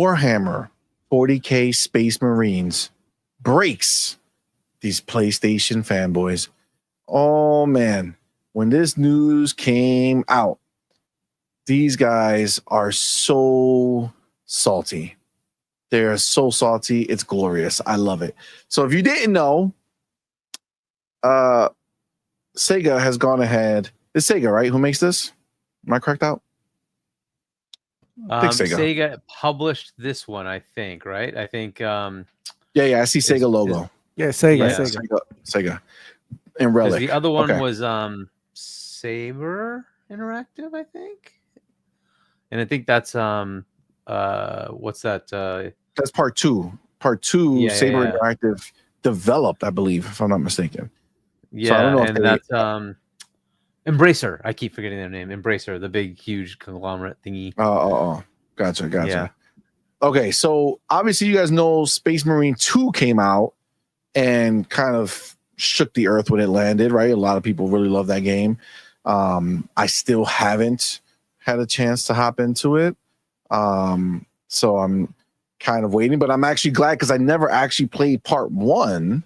Warhammer 40K Space Marines breaks these PlayStation fanboys. Oh man, when this news came out, these guys are so salty. They're so salty. It's glorious. I love it. So if you didn't know, Sega has gone ahead. It's Sega, right? Who makes this? Am I correct out? Sega published this one, I think, right? I think. Yeah. I see Sega logo. Sega. And Relic. The other one was Saber Interactive, I think. And I think that's what's that? That's part two. Saber Interactive developed, I believe, if I'm not mistaken. Yeah, so I don't know and that's Embracer. I keep forgetting their name. Embracer, the big, huge conglomerate thingy. Oh. Gotcha. Yeah. Okay, so obviously you guys know Space Marine 2 came out and kind of shook the earth when it landed, right? A lot of people really love that game. I still haven't had a chance to hop into it. So I'm kind of waiting, but I'm actually glad because I never actually played part 1.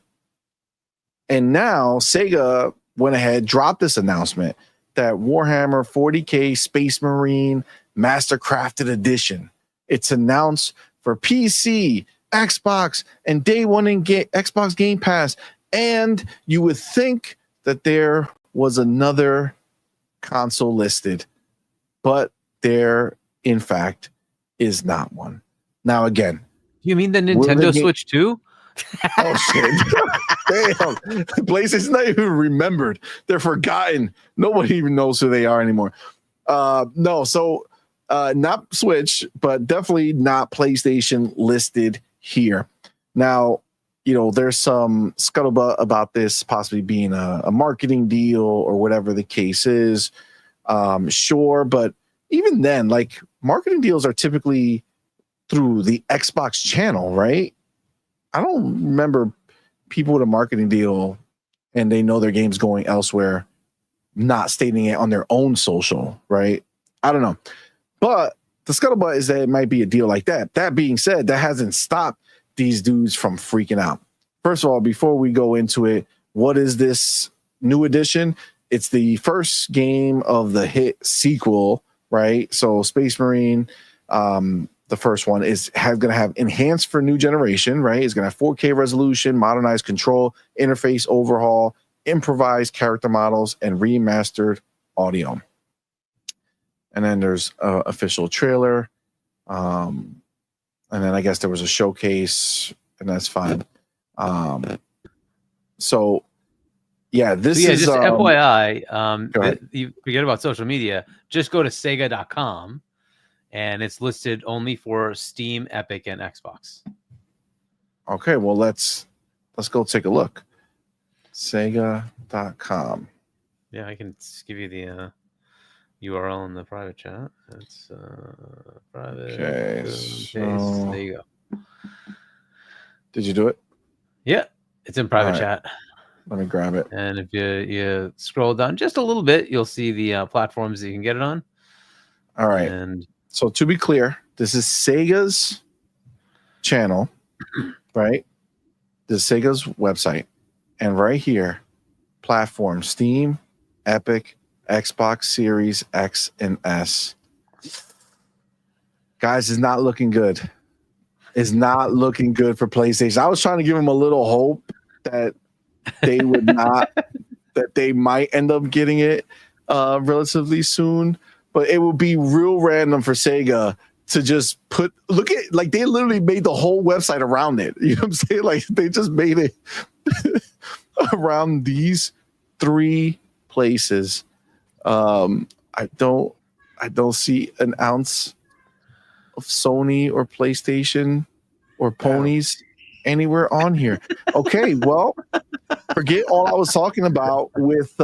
And now Sega went ahead, dropped this announcement that Warhammer 40K Space Marine Mastercrafted Edition. It's announced for PC, Xbox, and day one in Xbox Game Pass. And you would think that there was another console listed, but there, in fact, is not one. Now, again, you mean the Nintendo Switch 2? Oh shit! Damn, PlayStation's not even remembered. They're forgotten. Nobody even knows who they are anymore. No, so not Switch, but definitely not PlayStation listed here. Now, there's some scuttlebutt about this possibly being a marketing deal or whatever the case is. Sure, but even then, like marketing deals are typically through the Xbox channel, right? I don't remember people with a marketing deal and they know their game's going elsewhere, not stating it on their own social, right? I don't know. But the scuttlebutt is that it might be a deal like that. That being said, that hasn't stopped these dudes from freaking out. First of all, before we go into it, what is this new edition? It's the first game of the hit sequel, right? So Space Marine, the first one is going to have enhanced for new generation, right? It's going to have 4K resolution, modernized control, interface overhaul, improvised character models, and remastered audio. And then there's an official trailer. And then I guess there was a showcase, and that's fine. So this is... just FYI, you forget about social media. Just go to Sega.com. And it's listed only for Steam, Epic, and Xbox. Okay, well let's go take a look. Sega.com. Yeah, I can give you the URL in the private chat. It's private. Okay, there you go. Did you do it? Yeah, it's in private chat. Let me grab it. And if you scroll down just a little bit, you'll see the platforms that you can get it on. All right. And so to be clear, this is Sega's channel, right? This is Sega's website. And right here, platform Steam, Epic, Xbox Series X and S. Guys, it's not looking good. It's not looking good for PlayStation. I was trying to give them a little hope that they would not, that they might end up getting it relatively soon. But it would be real random for Sega to just look at, like, they literally made the whole website around it. You know what I'm saying? Like, they just made it around these 3 places. I don't see an ounce of Sony or PlayStation or ponies anywhere on here. Okay, well, forget all I was talking about with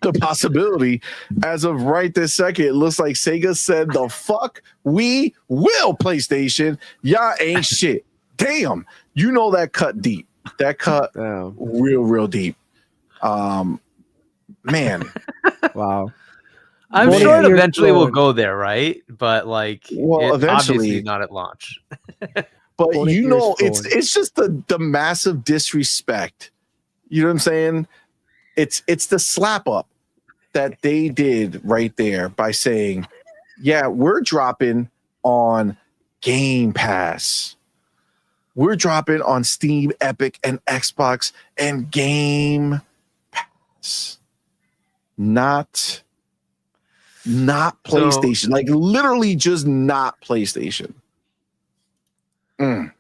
the possibility. As of right this second, it looks like Sega said the fuck we will, PlayStation. Y'all ain't shit. Damn. You know that cut deep. That cut real deep. Man. Wow. I'm Man. sure it eventually will go there, right? But like, Well, obviously eventually, not at launch. but 20 you years know, forward. it's just the massive disrespect. You know what I'm saying? It's the slap up that they did right there by saying, yeah, we're dropping on Game Pass. We're dropping on Steam, Epic, and Xbox and Game Pass. Not PlayStation. So, like literally just not PlayStation. I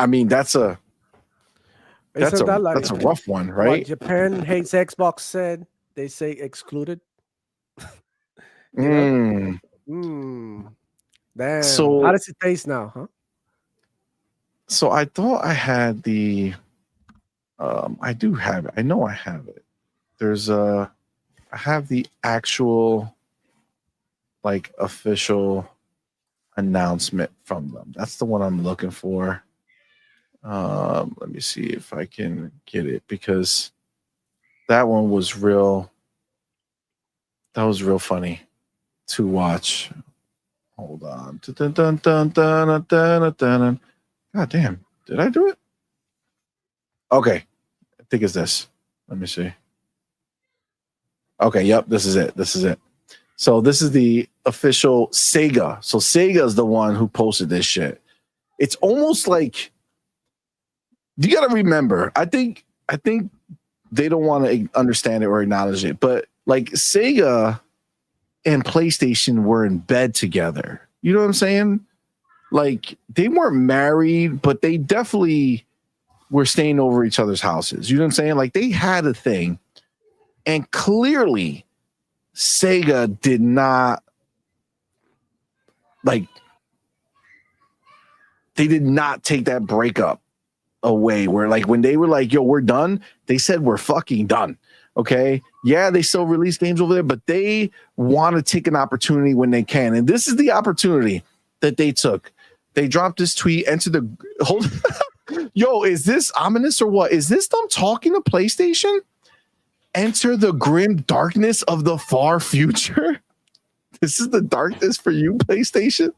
mean, that's a rough one, right? What Japan hates Xbox said. They say excluded. Mm. Damn. So how does it taste now, huh? So I thought I had the I do have it. I know I have it. There's I have the actual like official announcement from them. That's the one I'm looking for. Let me see if I can get it because that one was real. That was real funny to watch. Hold on. Dun, dun, dun, dun, dun, dun, dun. God damn. Did I do it? Okay. I think it's this. Let me see. Okay, yep, this is it. This is it. So this is the official Sega. So Sega is the one who posted this shit. It's almost like you got to remember. I think they don't want to understand it or acknowledge it, but like Sega and PlayStation were in bed together. You know what I'm saying? Like they weren't married, but they definitely were staying over each other's houses. You know what I'm saying? Like they had a thing, and clearly Sega did not like. They did not take that breakup away. Where like when they were like, "Yo, we're done," they said, "We're fucking done." Okay. Yeah, they still release games over there, but they want to take an opportunity when they can. And this is the opportunity that they took. They dropped this tweet, enter the hold. Yo, is this ominous or what? Is this them talking to PlayStation? Enter the grim darkness of the far future. This is the darkness for you, PlayStation.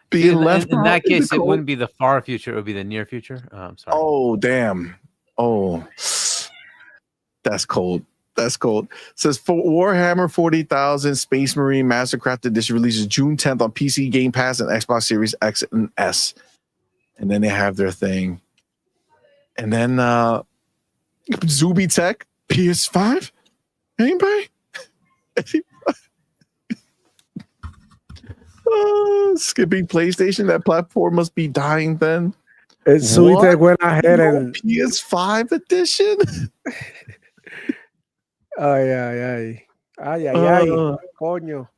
Being left in that case, it wouldn't be the far future; it would be the near future. I'm sorry. Oh, damn. Oh, that's cold. That's cold. It says for Warhammer 40,000 Space Marine Mastercraft Edition releases June 10th on PC, Game Pass, and Xbox Series X and S. And then they have their thing. And then Zuby Tech PS5. Anybody? Skipping PlayStation. That platform must be dying then. And Zuby Tech went ahead and PS5 edition. Ay, coño.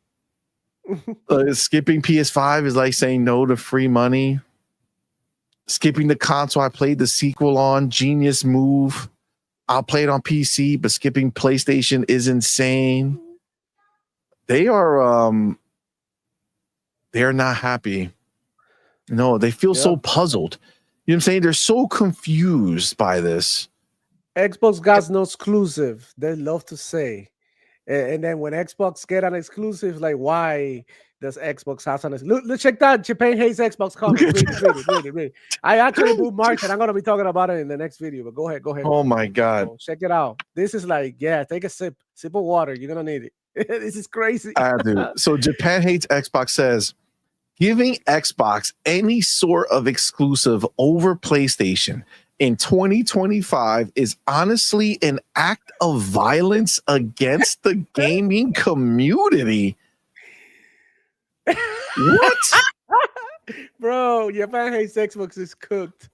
Skipping PS5 is like saying no to free money. Skipping the console I played the sequel on, genius move. I'll play it on PC, but skipping PlayStation is insane. They are not happy. No, they feel so puzzled. You know what I'm saying? They're so confused by this. Xbox got no exclusive. They love to say. And then when Xbox get an exclusive, like why does Xbox have an exclusive? Look, check that. Japan hates Xbox comment. Read it. I actually bookmarked it. I'm gonna be talking about it in the next video. But go ahead. Oh my god. So check it out. This is like, take a sip of water. You're gonna need it. This is crazy. I do. So Japan hates Xbox says giving Xbox any sort of exclusive over PlayStation in 2025 is honestly an act of violence against the gaming community. What? Bro, Japan hates Xbox is cooked.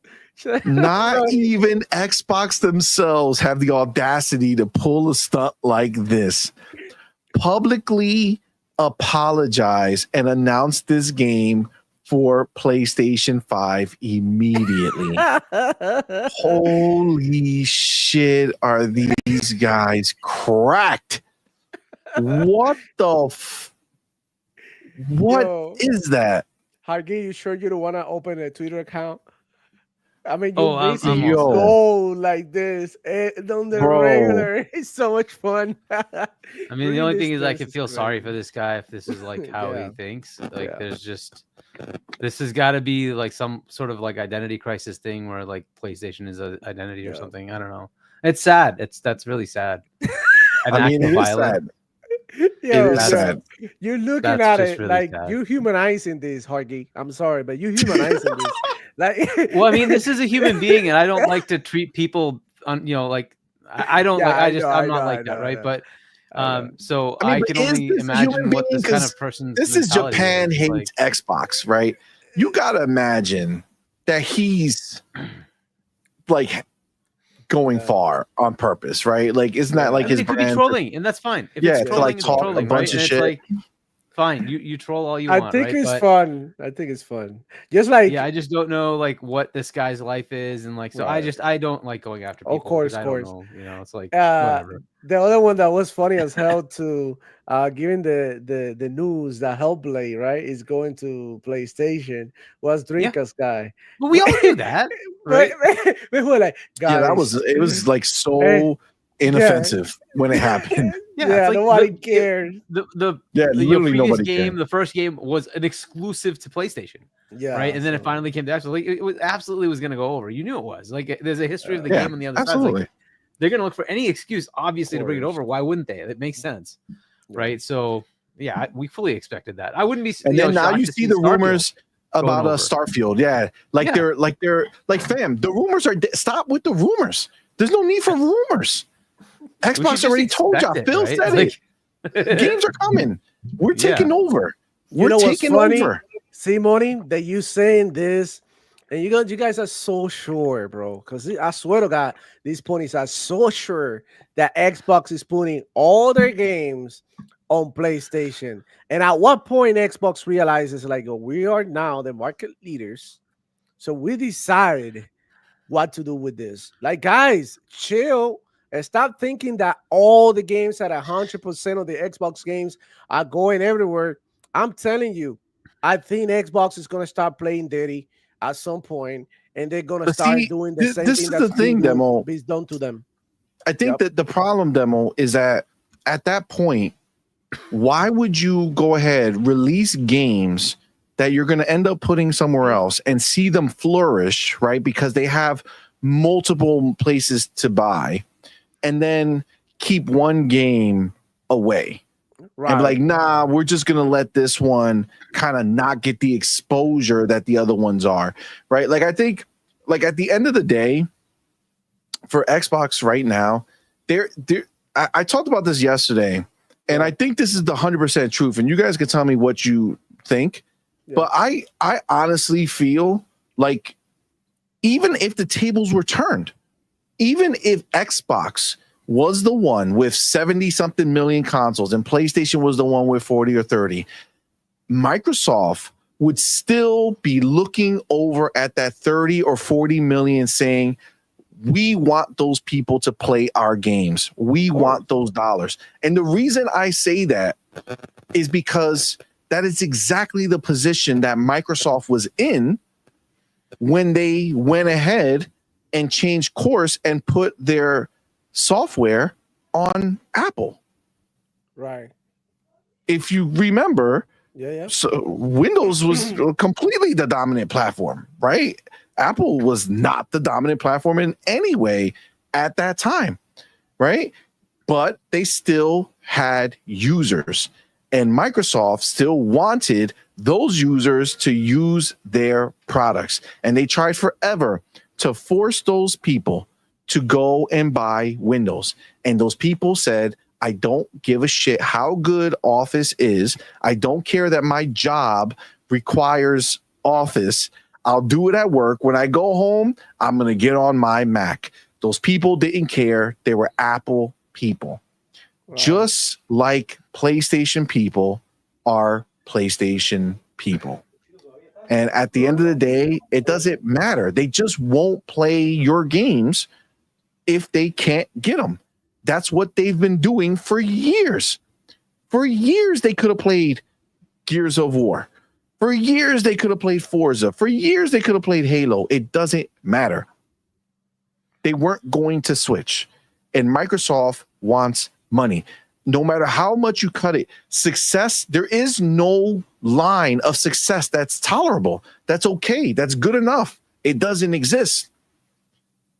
Not even Xbox themselves have the audacity to pull a stunt like this. Publicly apologize and announce this game for PlayStation 5 immediately. Holy shit, are these guys cracked? What the What is that? Hargy, you sure you don't want to open a Twitter account? I mean, Oh, you I'm basically Yo. go like this on the Bro. regular. It's so much fun. I mean, the only thing is I could feel sorry for this guy if this is like how Yeah. he thinks. Like, Yeah. there's just this has got to be like some sort of like identity crisis thing where like PlayStation is an identity or Yeah. something. I don't know. It's sad. That's really sad. An I mean, act of it is violence. sad. Yo, is sad. you're looking That's at just it really like sad. you humanizing this, Hargy. I'm sorry, but you humanizing this. Like, Well, I mean, this is a human being, and I don't like to treat people on, like I don't Yeah, like. I I just know, I'm I not know, like I that, know, right? I know. But I know. so I mean, I but can is only this a human imagine what being? this kind 'Cause of person's This is mentality Japan is. hates Like, Xbox, right? You gotta imagine that he's like going far on purpose, right? Like, isn't that like I mean, his it could be brand? trolling, and that's fine. If Yeah, it's to, like, trolling, it's talk a trolling, bunch right? of And shit. it's like, fine, you troll all you I want, think right? it's But fun. I think it's fun. Just like, yeah, I just don't know like what this guy's life is, and like, so Right. I don't like going after people Of course, because I don't know, it's like uh, whatever. the other one that was funny as hell to giving the news that Hellblade, right, is going to PlayStation was Yeah. Drinkas guy. But we all knew that, right? We were like, Yeah, guys, it was like so Hey, inoffensive when it happened. Yeah, it's like nobody cared. The Yeah, literally previous nobody game, cared. the first game was an exclusive to PlayStation, Yeah, right? And then it so- finally came to Xbox. Like it was absolutely was going to go over. You knew it was. Like there's a history of the Yeah, game on the other side. absolutely. Like, they're going to look for any excuse, obviously, to bring it course. over. Why wouldn't they? It makes sense, right? So yeah, we fully expected that. I wouldn't be. And then now shocked you to see the Starfield rumors about over. Starfield. Yeah, like Yeah. they're like, fam, the rumors are stop with the rumors. There's no need for rumors. We should Xbox just already told y'all. expect it, Phil right? said Like- it. Games are coming. We're taking over. We're know what's taking funny? over. CMoney, that you saying this, and you guys are so sure, bro. Because I swear to God, these ponies are so sure that Xbox is putting all their games on PlayStation. And at what point Xbox realizes, like, oh, we are now the market leaders, so we decided what to do with this. Like, guys, chill and stop thinking that all the games at 100% of the Xbox games are going everywhere. I'm telling you, I think Xbox is gonna start playing dirty at some point, and they're gonna But start see, doing the same this thing is the that's thing, Demo. being done to them. I think that the problem, Demo, is that at that point, why would you go ahead, release games that you're going to end up putting somewhere else and see them flourish, right? Because they have multiple places to buy, and then keep one game away. Right. And be like, nah, we're just going to let this one kind of not get the exposure that the other ones are, right? Like, I think, like, at the end of the day, for Xbox right now, I talked about this yesterday, and I think this is the 100% truth, and you guys can tell me what you think. Yeah. But I honestly feel like even if the tables were turned, even if Xbox was the one with 70-something million consoles and PlayStation was the one with 40 or 30, Microsoft would still be looking over at that 30 or 40 million saying, we want those people to play our games. We want those dollars. And the reason I say that is because that is exactly the position that Microsoft was in when they went ahead and changed course and put their software on Apple. Right. If you remember, Yeah. so Windows was completely the dominant platform, right? Apple was not the dominant platform in any way at that time, right? But they still had users, and Microsoft still wanted those users to use their products. And they tried forever to force those people to go and buy Windows. And those people said, I don't give a shit how good Office is. I don't care that my job requires Office. I'll do it at work. When I go home, I'm going to get on my Mac. Those people didn't care. They were Apple people. Right. Just like PlayStation people are PlayStation people. And at the end of the day, it doesn't matter. They just won't play your games if they can't get them. That's what they've been doing for years. For years, they could have played Gears of War. For years, they could have played Forza. For years, they could have played Halo. It doesn't matter. They weren't going to switch. And Microsoft wants money. No matter how much you cut it, success, there is no line of success that's tolerable. That's okay. That's good enough. It doesn't exist.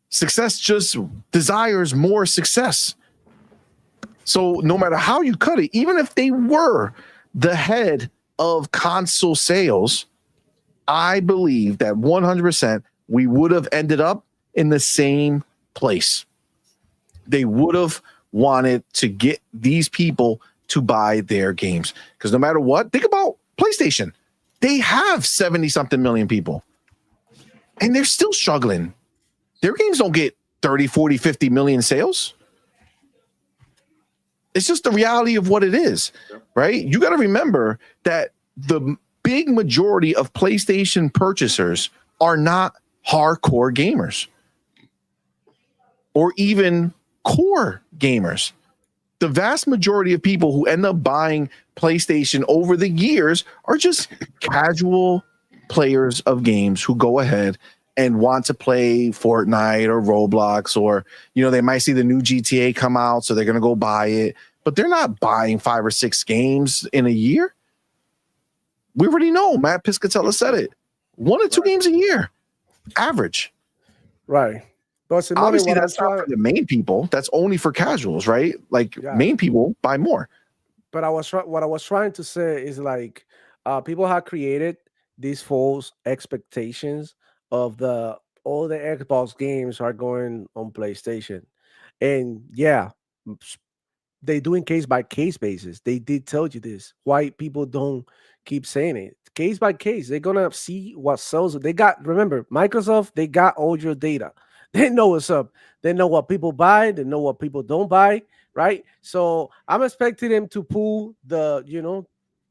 Success just desires more success. So no matter how you cut it, even if they were the head of console sales, I believe that 100% we would have ended up in the same place. They would have wanted to get these people to buy their games. Because no matter what, think about PlayStation. They have 70-something million people. And they're still struggling. Their games don't get 30, 40, 50 million sales. It's just the reality of what it is, right? You got to remember that the big majority of PlayStation purchasers are not hardcore gamers or even core gamers. The vast majority of people who end up buying PlayStation over the years are just casual players of games who go ahead and want to play Fortnite or Roblox, or, you know, they might see the new GTA come out, so they're going to go buy it, but they're not buying 5 or 6 games in a year. We already know. Matt Piscatella said it. 1 or 2 games a year, average. Right. But obviously that's not for the main people. That's only for casuals, right? Like main people buy more. But what I was trying to say is like people have created these false expectations of all the Xbox games are going on PlayStation, and yeah, they do in case by case basis. They did tell you this. Why people don't keep saying it? Case by case, they're gonna see what sells. They got, remember, Microsoft. They got all your data. They know what's up. They know what people buy. They know what people don't buy. Right. So I'm expecting them to pull the,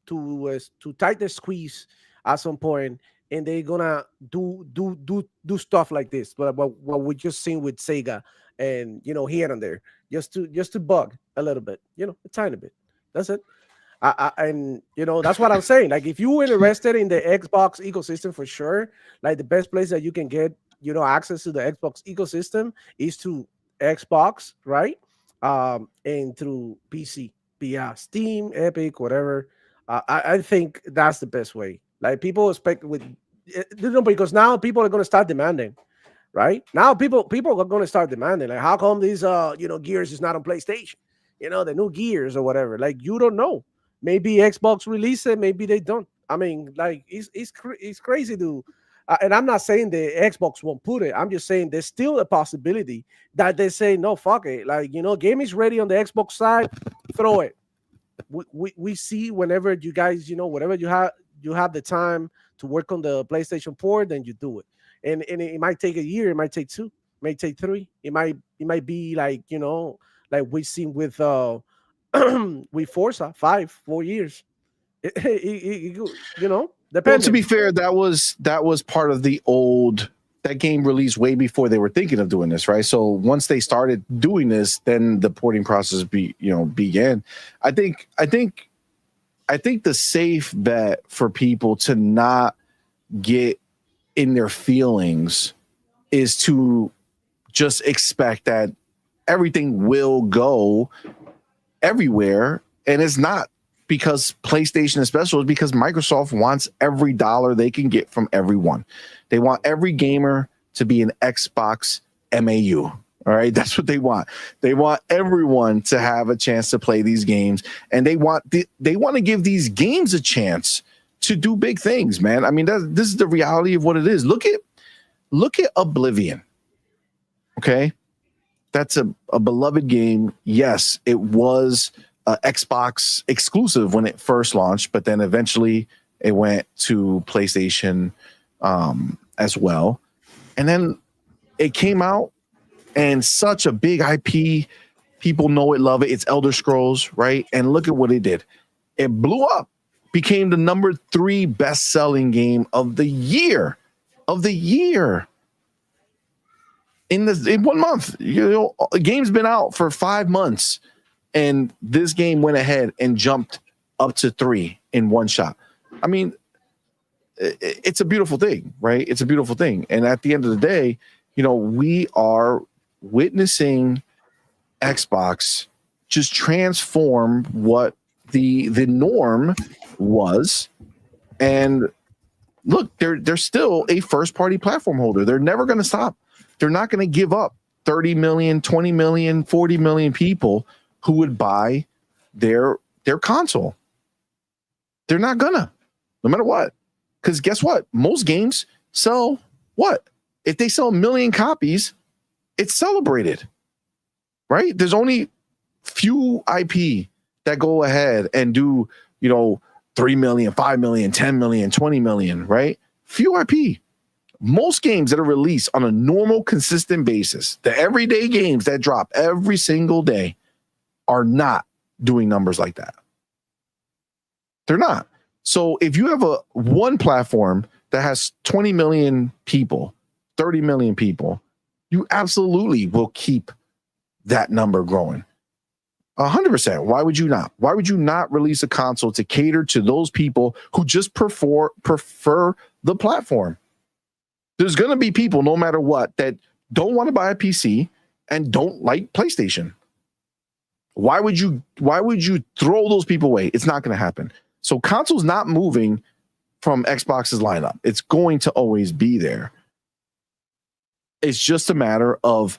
to tighten the squeeze at some point, and they're gonna do stuff like this. But what we just seen with Sega, and here and there, just to bug a little bit, a tiny bit. That's it. And that's what I'm saying. Like, if you're interested in the Xbox ecosystem, for sure, like the best place that you can get access to the Xbox ecosystem is to Xbox, right? And through PC, yeah, Steam, Epic, whatever. I think that's the best way. Like, people expect because now people are going to start demanding, right? Now people are going to start demanding, like, how come these Gears is not on PlayStation? The new Gears or whatever. Like, you don't know. Maybe Xbox release it, maybe they don't. I mean, like, it's crazy to. And I'm not saying the Xbox won't put it. I'm just saying there's still a possibility that they say, no, fuck it. Like, game is ready on the Xbox side, throw it. We see whenever you guys, whatever you have the time to work on the PlayStation port, then you do it. And it might take a year, it might take 2, it might take 3. It might be like, like we've seen with with Forza, 4 years. Well, to be fair, that was part of the old. That game released way before they were thinking of doing this, right? So once they started doing this, then the porting process began. I think the safe bet for people to not get in their feelings is to just expect that everything will go everywhere, and it's not because PlayStation is special. It's because Microsoft wants every dollar they can get from everyone. They want every gamer to be an Xbox MAU. All right, that's what they want. They want everyone to have a chance to play these games, and they want to give these games a chance to do big things, man. I mean, this is the reality of what it is. Look at Oblivion. Okay, that's a beloved game. Yes, it was Xbox exclusive when it first launched, but then eventually it went to PlayStation as well. And then it came out, and such a big IP, people know it, love it. It's Elder Scrolls, right? And look at what it did. It blew up, became the number 3 best-selling game of the year. In 1 month. A game's been out for 5 months. And this game went ahead and jumped up to 3 in one shot. I mean, it's a beautiful thing, right? It's a beautiful thing. And at the end of the day, we are witnessing Xbox just transform what the norm was. And look, they're still a first party platform holder. They're never going to stop. They're not going to give up 30 million, 20 million, 40 million people who would buy their console. They're not gonna, no matter what. Because guess what? Most games sell what? If they sell 1 million copies, it's celebrated, right? There's only few IP that go ahead and do, 3 million, 5 million, 10 million, 20 million, right? Few IP. Most games that are released on a normal, consistent basis, the everyday games that drop every single day, are not doing numbers like that. They're not. So if you have one platform that has 20 million people, 30 million people, you absolutely will keep that number growing. 100%. Why would you not? Why would you not release a console to cater to those people who just prefer the platform? There's going to be people, no matter what, that don't want to buy a PC and don't like PlayStation. Why would you throw those people away? It's not going to happen. So console's not moving from Xbox's lineup. It's going to always be there. It's just a matter of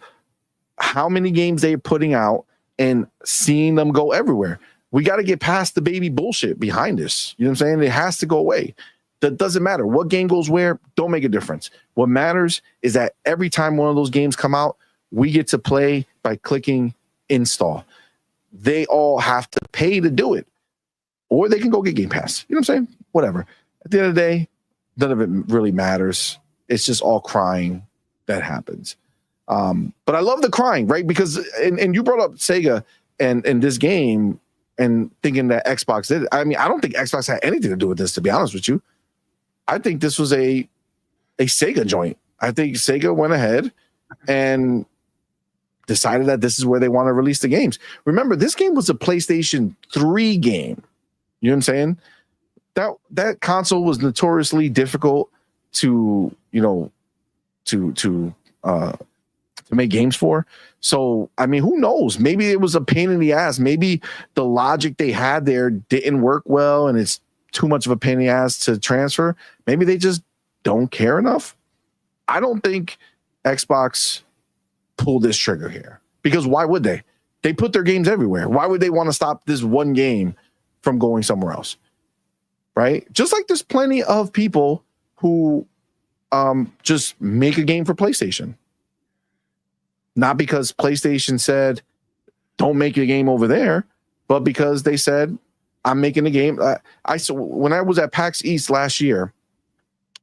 how many games they're putting out and seeing them go everywhere. We got to get past the baby bullshit behind this. You know what I'm saying? It has to go away. That doesn't matter. What game goes where, don't make a difference. What matters is that every time one of those games come out, we get to play by clicking install. They all have to pay to do it. Or they can go get Game Pass. You know what I'm saying? Whatever. At the end of the day, none of it really matters. It's just all crying that happens. But I love the crying, right? Because, and you brought up Sega and this game and thinking that Xbox did it. I mean, I don't think Xbox had anything to do with this, to be honest with you. I think this was a Sega joint. I think Sega went ahead and decided that this is where they want to release the games. Remember, this game was a PlayStation 3 game. You know what I'm saying? That console was notoriously difficult to make games for. So, I mean, who knows? Maybe it was a pain in the ass. Maybe the logic they had there didn't work well and it's too much of a pain in the ass to transfer. Maybe they just don't care enough. I don't think Xbox pulled this trigger here, because why would they? They put their games everywhere. Why would they want to stop this one game from going somewhere else? Right? Just like there's plenty of people who just make a game for PlayStation. Not because PlayStation said, don't make a game over there, but because they said, I'm making a game. When I was at PAX East last year,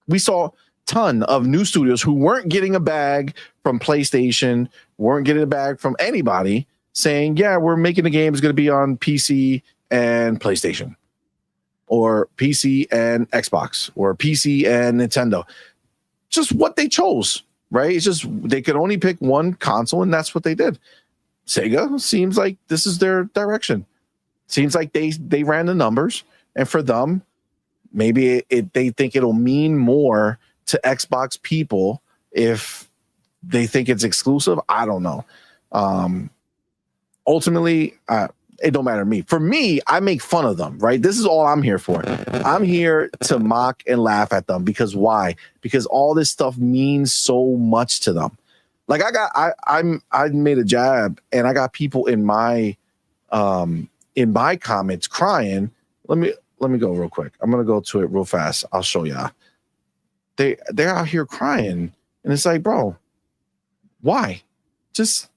we saw a ton of new studios who weren't getting a bag from PlayStation, weren't getting a bag from anybody, saying, yeah, we're making a game. It's going to be on PC and PlayStation, or PC and Xbox, or PC and Nintendo. Just what they chose, right? It's just they could only pick one console, and that's what they did. Sega seems like this is their direction. Seems like they ran the numbers, and for them, maybe they think it'll mean more to Xbox people if they think it's exclusive. I don't know. Ultimately, it don't matter to me. For me, I make fun of them, right? This is all I'm here for. I'm here to mock and laugh at them, because why? Because all this stuff means so much to them. Like I made a jab, and I got people in my comments crying. Let me go real quick. I'm gonna go to it real fast. I'll show y'all. They're out here crying, and it's like, bro, why? Just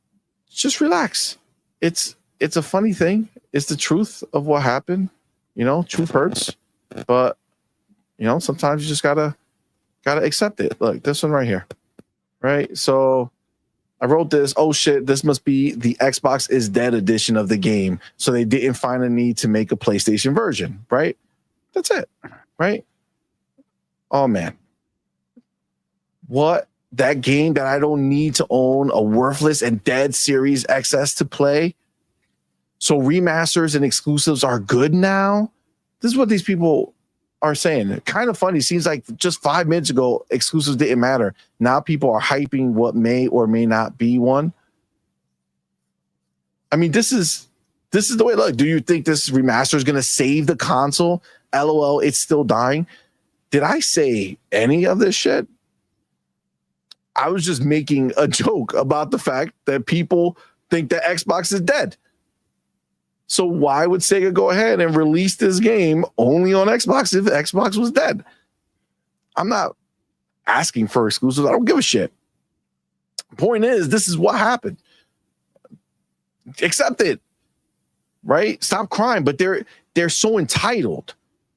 relax. It's a funny thing. It's the truth of what happened. Truth hurts, but sometimes you just gotta accept it. Look, this one right here, right? So I wrote this. Oh shit, this must be the Xbox is Dead edition of the game. So they didn't find a need to make a PlayStation version, right? That's it, right? Oh man, what? That game that I don't need to own a worthless and dead Series XS to play? So remasters and exclusives are good now? This is what these people are saying. Kind of funny. Seems like just 5 minutes ago, exclusives didn't matter. Now people are hyping what may or may not be one. I mean, this is the way. Look, do you think this remaster is going to save the console? LOL, it's still dying. Did I say any of this shit? I was just making a joke about the fact that people think that Xbox is dead. So why would Sega go ahead and release this game only on Xbox if Xbox was dead? I'm not asking for exclusives. I don't give a shit. Point is, this is what happened. Accept it, right? Stop crying. But they're so entitled,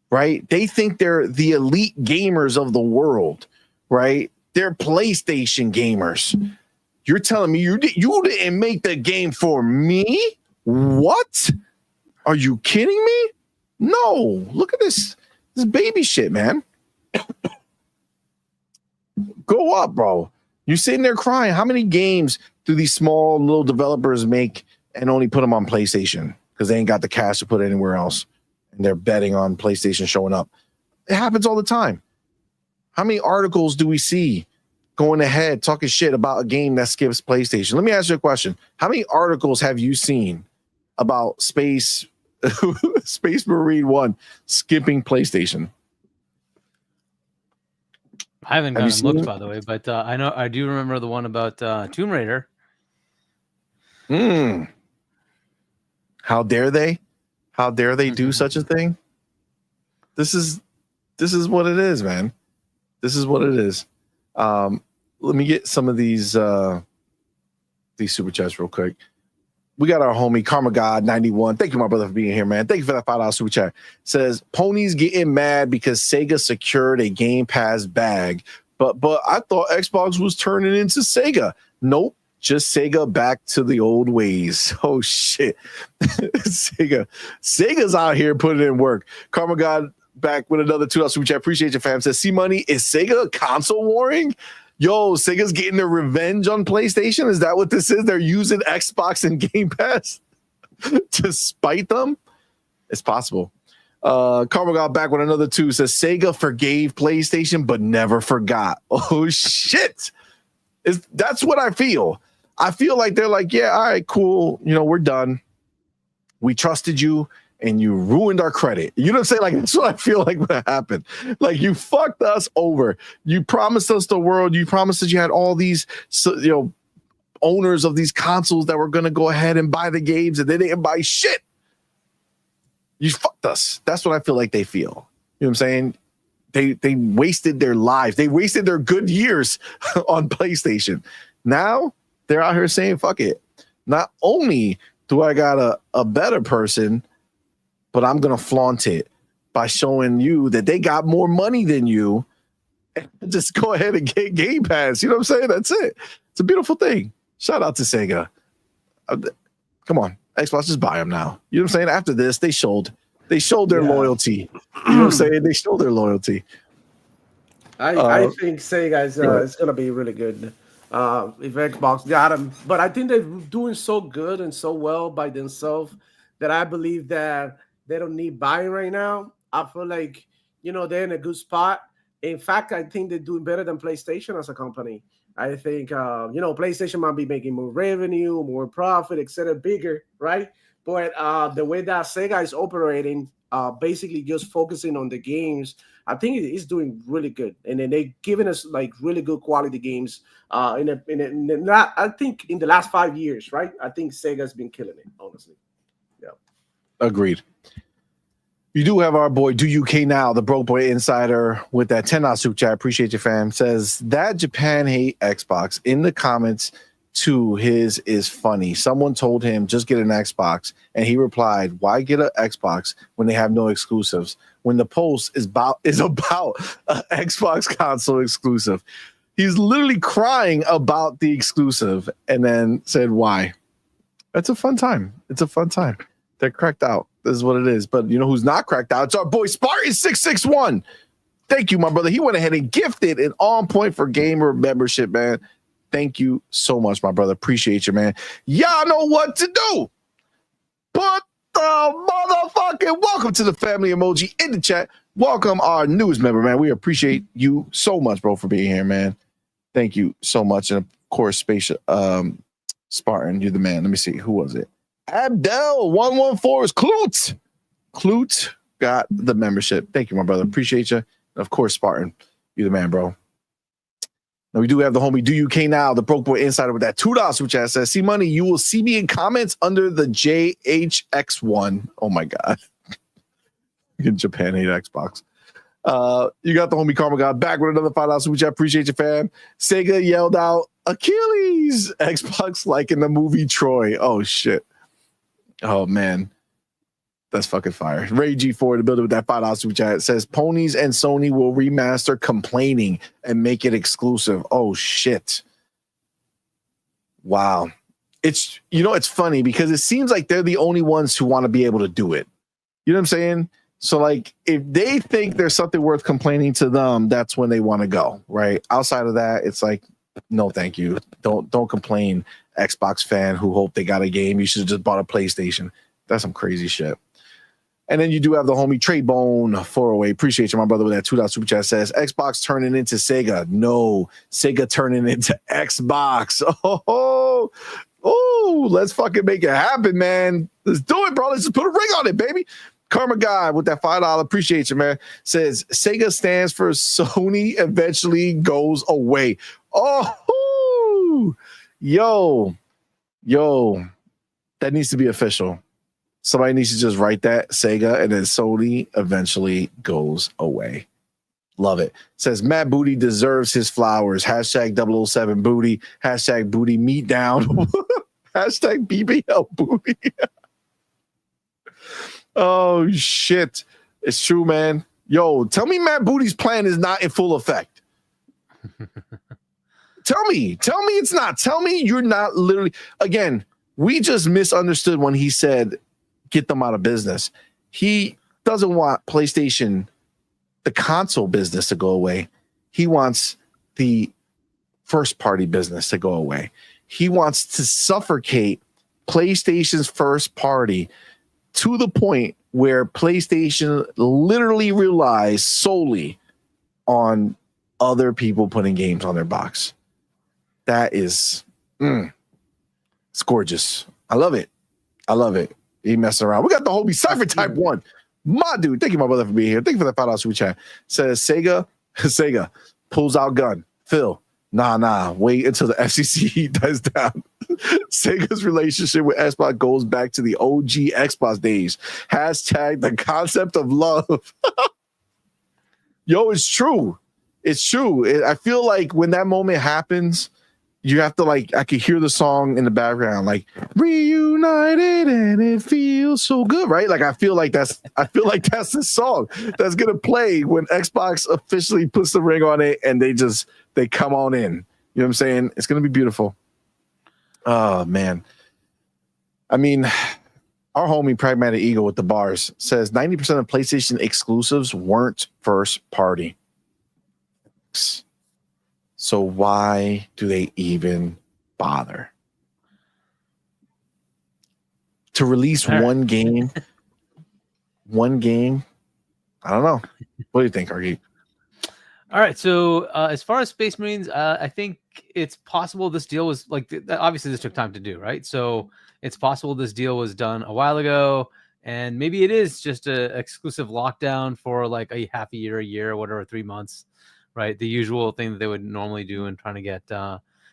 right? They think they're the elite gamers of the world, right? They're PlayStation gamers. You're telling me you didn't make the game for me? What? Are you kidding me? No. Look at this baby shit, man. Go up, bro. You're sitting there crying. How many games do these small little developers make and only put them on PlayStation because they ain't got the cash to put anywhere else, and they're betting on PlayStation showing up? It happens all the time. How many articles do we see going ahead talking shit about a game that skips PlayStation? Let me ask you a question. How many articles have you seen about Space Marine 1 skipping PlayStation? I haven't gone and looked, by the way, but I do remember the one about Tomb Raider. How dare they? How dare they do such a thing? This is what it is, man. This is what it is. Let me get some of these super chats real quick. We got our homie Karma God 91. Thank you, my brother, for being here, man. Thank you for that $5 super chat. Says Pony's getting mad because Sega secured a Game Pass bag, but I thought Xbox was turning into Sega. Nope, just Sega back to the old ways. Oh shit, Sega's out here putting in work. Karma God back with another $2 super chat. Appreciate you, fam. Says CMoney, is Sega console warring? Yo, Sega's getting their revenge on PlayStation? Is that what this is? They're using Xbox and Game Pass to spite them? It's possible. Karma got back with another 2. Says Sega forgave PlayStation but never forgot. Oh, shit. That's what I feel. I feel like they're like, yeah, all right, cool. You know, we're done. We trusted you, and you ruined our credit. You know what I'm saying? Like, that's what I feel like would happen. Like, you fucked us over. You promised us the world. You promised that you had all these, owners of these consoles that were going to go ahead and buy the games, and they didn't buy shit. You fucked us. That's what I feel like they feel. You know what I'm saying? They wasted their lives. They wasted their good years on PlayStation. Now, they're out here saying, fuck it. Not only do I got a better person, but I'm going to flaunt it by showing you that they got more money than you. And just go ahead and get Game Pass. You know what I'm saying? That's it. It's a beautiful thing. Shout out to Sega. Come on. Xbox, just buy them now. You know what I'm saying? After this, they showed their loyalty. You know what I'm saying? They showed their loyalty. I think Sega is going to be really good if Xbox got them. But I think they're doing so good and so well by themselves that I believe that they don't need buying right now. I feel like, they're in a good spot. In fact, I think they're doing better than PlayStation as a company. I think, PlayStation might be making more revenue, more profit, etc., bigger, right? But the way that Sega is operating, basically just focusing on the games, I think it is doing really good. And then they're giving us like really good quality games. I think in the last 5 years, right? I think Sega's been killing it, honestly. Yeah. Agreed. You do have our boy Do UK Now, the broke boy insider, with that $10 super chat. Appreciate you, fam. Says that Japan hate Xbox in the comments to his is funny. Someone told him just get an Xbox, and he replied, "Why get an Xbox when they have no exclusives? When the post is about an Xbox console exclusive." He's literally crying about the exclusive, and then said, "Why?" It's a fun time. It's a fun time. They're cracked out. This is what it is. But you know who's not cracked out? It's our boy Spartan661. Thank you, my brother. He went ahead and gifted an On Point for Gamer membership, man. Thank you so much, my brother. Appreciate you, man. Y'all know what to do. Put the motherfucking welcome to the family emoji in the chat. welcome our newest member, man. We appreciate you so much, bro, for being here, man. Thank you so much. And of course, Space Spartan, you're the man. Let me see. Who was it? Abdel114 is Kloot. Kloot got the membership. Thank you, my brother. Appreciate you. And of course, Spartan, you're the man, bro. Now we do have the homie Do UK Now, the broke boy insider with that $2 super chat says, CMoney, you will see me in comments under the JHX1. Oh my God. In Japan, hate Xbox. You got the homie Karma God back with another $5 super chat. Appreciate you, fam. Sega yelled out, Achilles! Xbox like in the movie Troy. Oh shit. Oh man. That's fucking fire. Ray G4 to build it with that $5 super chat. It says Ponies and Sony will remaster Complaining and make it exclusive. Oh shit. Wow. It's it's funny because it seems like they're the only ones who want to be able to do it. You know what I'm saying? So like if they think there's something worth complaining to them, that's when they want to go, right? Outside of that, it's like, no, thank you. Don't complain, Xbox fan who hope they got a game. You should have just bought a PlayStation. That's some crazy shit. And then you do have the homie Trey Bone 408. Appreciate you, my brother, with that $2 super chat says Xbox turning into Sega. No, Sega turning into Xbox. Oh, let's fucking make it happen, man. Let's do it, bro. Let's just put a ring on it, baby. Karma God with that $5. Appreciate you, man. Says Sega stands for Sony eventually goes away. Oh, yo, that needs to be official. Somebody needs to just write that, Sega, and then Sony eventually goes away. Love it. Says Matt Booty deserves his flowers. Hashtag 007 Booty. Hashtag Booty Meat Down. Hashtag BBL Booty. Oh, shit. It's true, man. Yo, tell me Matt Booty's plan is not in full effect. Tell me it's not. Tell me you're not literally. Again, we just misunderstood when he said get them out of business. He doesn't want PlayStation, the console business, to go away. He wants the first party business to go away. He wants to suffocate PlayStation's first party to the point where PlayStation literally relies solely on other people putting games on their box. That is, it's gorgeous. I love it. He messing around. We got the homie Cypher Type 1. My dude, thank you, my brother, for being here. Thank you for that $5 super chat. Says Sega pulls out gun. Phil, nah. Wait until the FCC dies down. Sega's relationship with Xbox goes back to the OG Xbox days. Hashtag the concept of love. Yo, it's true. It's true. I feel like when that moment happens, you have to I could hear the song in the background, like reunited and it feels so good, right? I feel like that's the song that's gonna play when Xbox officially puts the ring on it and they come on in. You know what I'm saying? It's gonna be beautiful. Oh man. I mean, our homie Pragmatic Eagle with the bars says 90% of PlayStation exclusives weren't first party. So why do they even bother to release one game? One game. I don't know. What do you think, Argy? All right. So as far as Space Marines, I think it's possible this deal was obviously this took time to do, right? So it's possible this deal was done a while ago, and maybe it is just a exclusive lockdown for a half a year, whatever, 3 months. Right, the usual thing that they would normally do in trying to get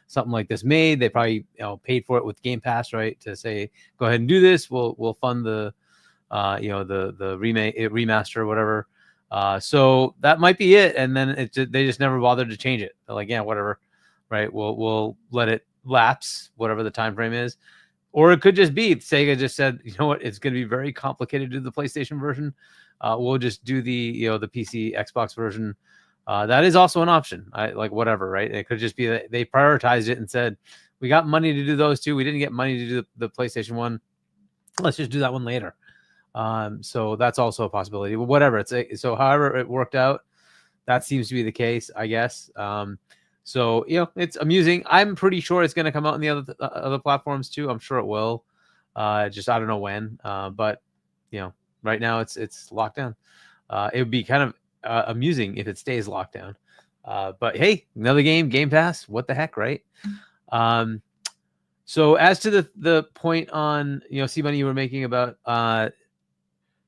something like this made. They probably paid for it with Game Pass, right? To say, go ahead and do this. We'll fund the the remake, remaster, or whatever. So that might be it. And then they just never bothered to change it. They're like, yeah, whatever, right? We'll let it lapse, whatever the time frame is. Or it could just be Sega just said, you know what, it's going to be very complicated to do the PlayStation version. We'll just do the the PC Xbox version. That is also an option. Whatever, right? It could just be that they prioritized it and said, we got money to do those two. We didn't get money to do the PlayStation one. Let's just do that one later. So that's also a possibility. But whatever. So however it worked out, that seems to be the case, I guess. So it's amusing. I'm pretty sure it's going to come out in the other platforms too. I'm sure it will. Just I don't know when. But right now it's locked down. It would be kind of amusing if it stays locked down. But hey, another Game Pass. What the heck, right? So as to the point on CMoney you were making about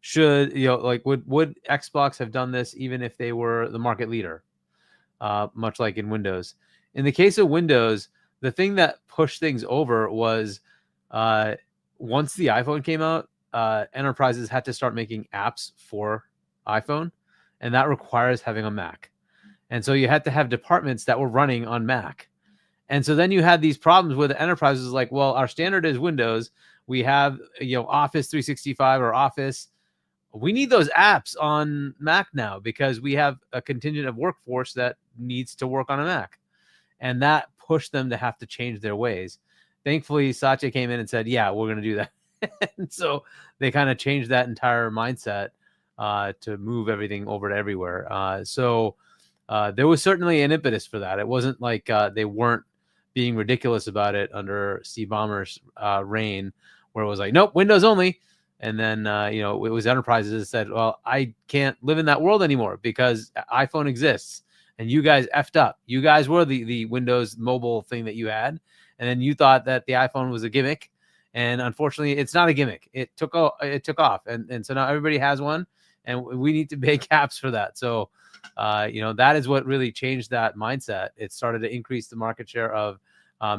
should would Xbox have done this even if they were the market leader, much like in Windows. In the case of Windows, the thing that pushed things over was once the iPhone came out, enterprises had to start making apps for iPhone, and that requires having a Mac. And so you had to have departments that were running on Mac. And so then you had these problems where the enterprises like, well, our standard is Windows. We have, Office 365 or Office. We need those apps on Mac now because we have a contingent of workforce that needs to work on a Mac. And that pushed them to have to change their ways. Thankfully, Satya came in and said, yeah, we're going to do that. And so they kind of changed that entire mindset to move everything over to everywhere. So there was certainly an impetus for that. It wasn't like they weren't being ridiculous about it under Steve Ballmer's reign, where it was like, nope, Windows only. And then, it was enterprises that said, well, I can't live in that world anymore because iPhone exists and you guys effed up. You guys were the Windows mobile thing that you had. And then you thought that the iPhone was a gimmick. And unfortunately, it's not a gimmick. It took off. And so now everybody has one and we need to pay caps for that. So, that is what really changed that mindset. It started to increase the market share of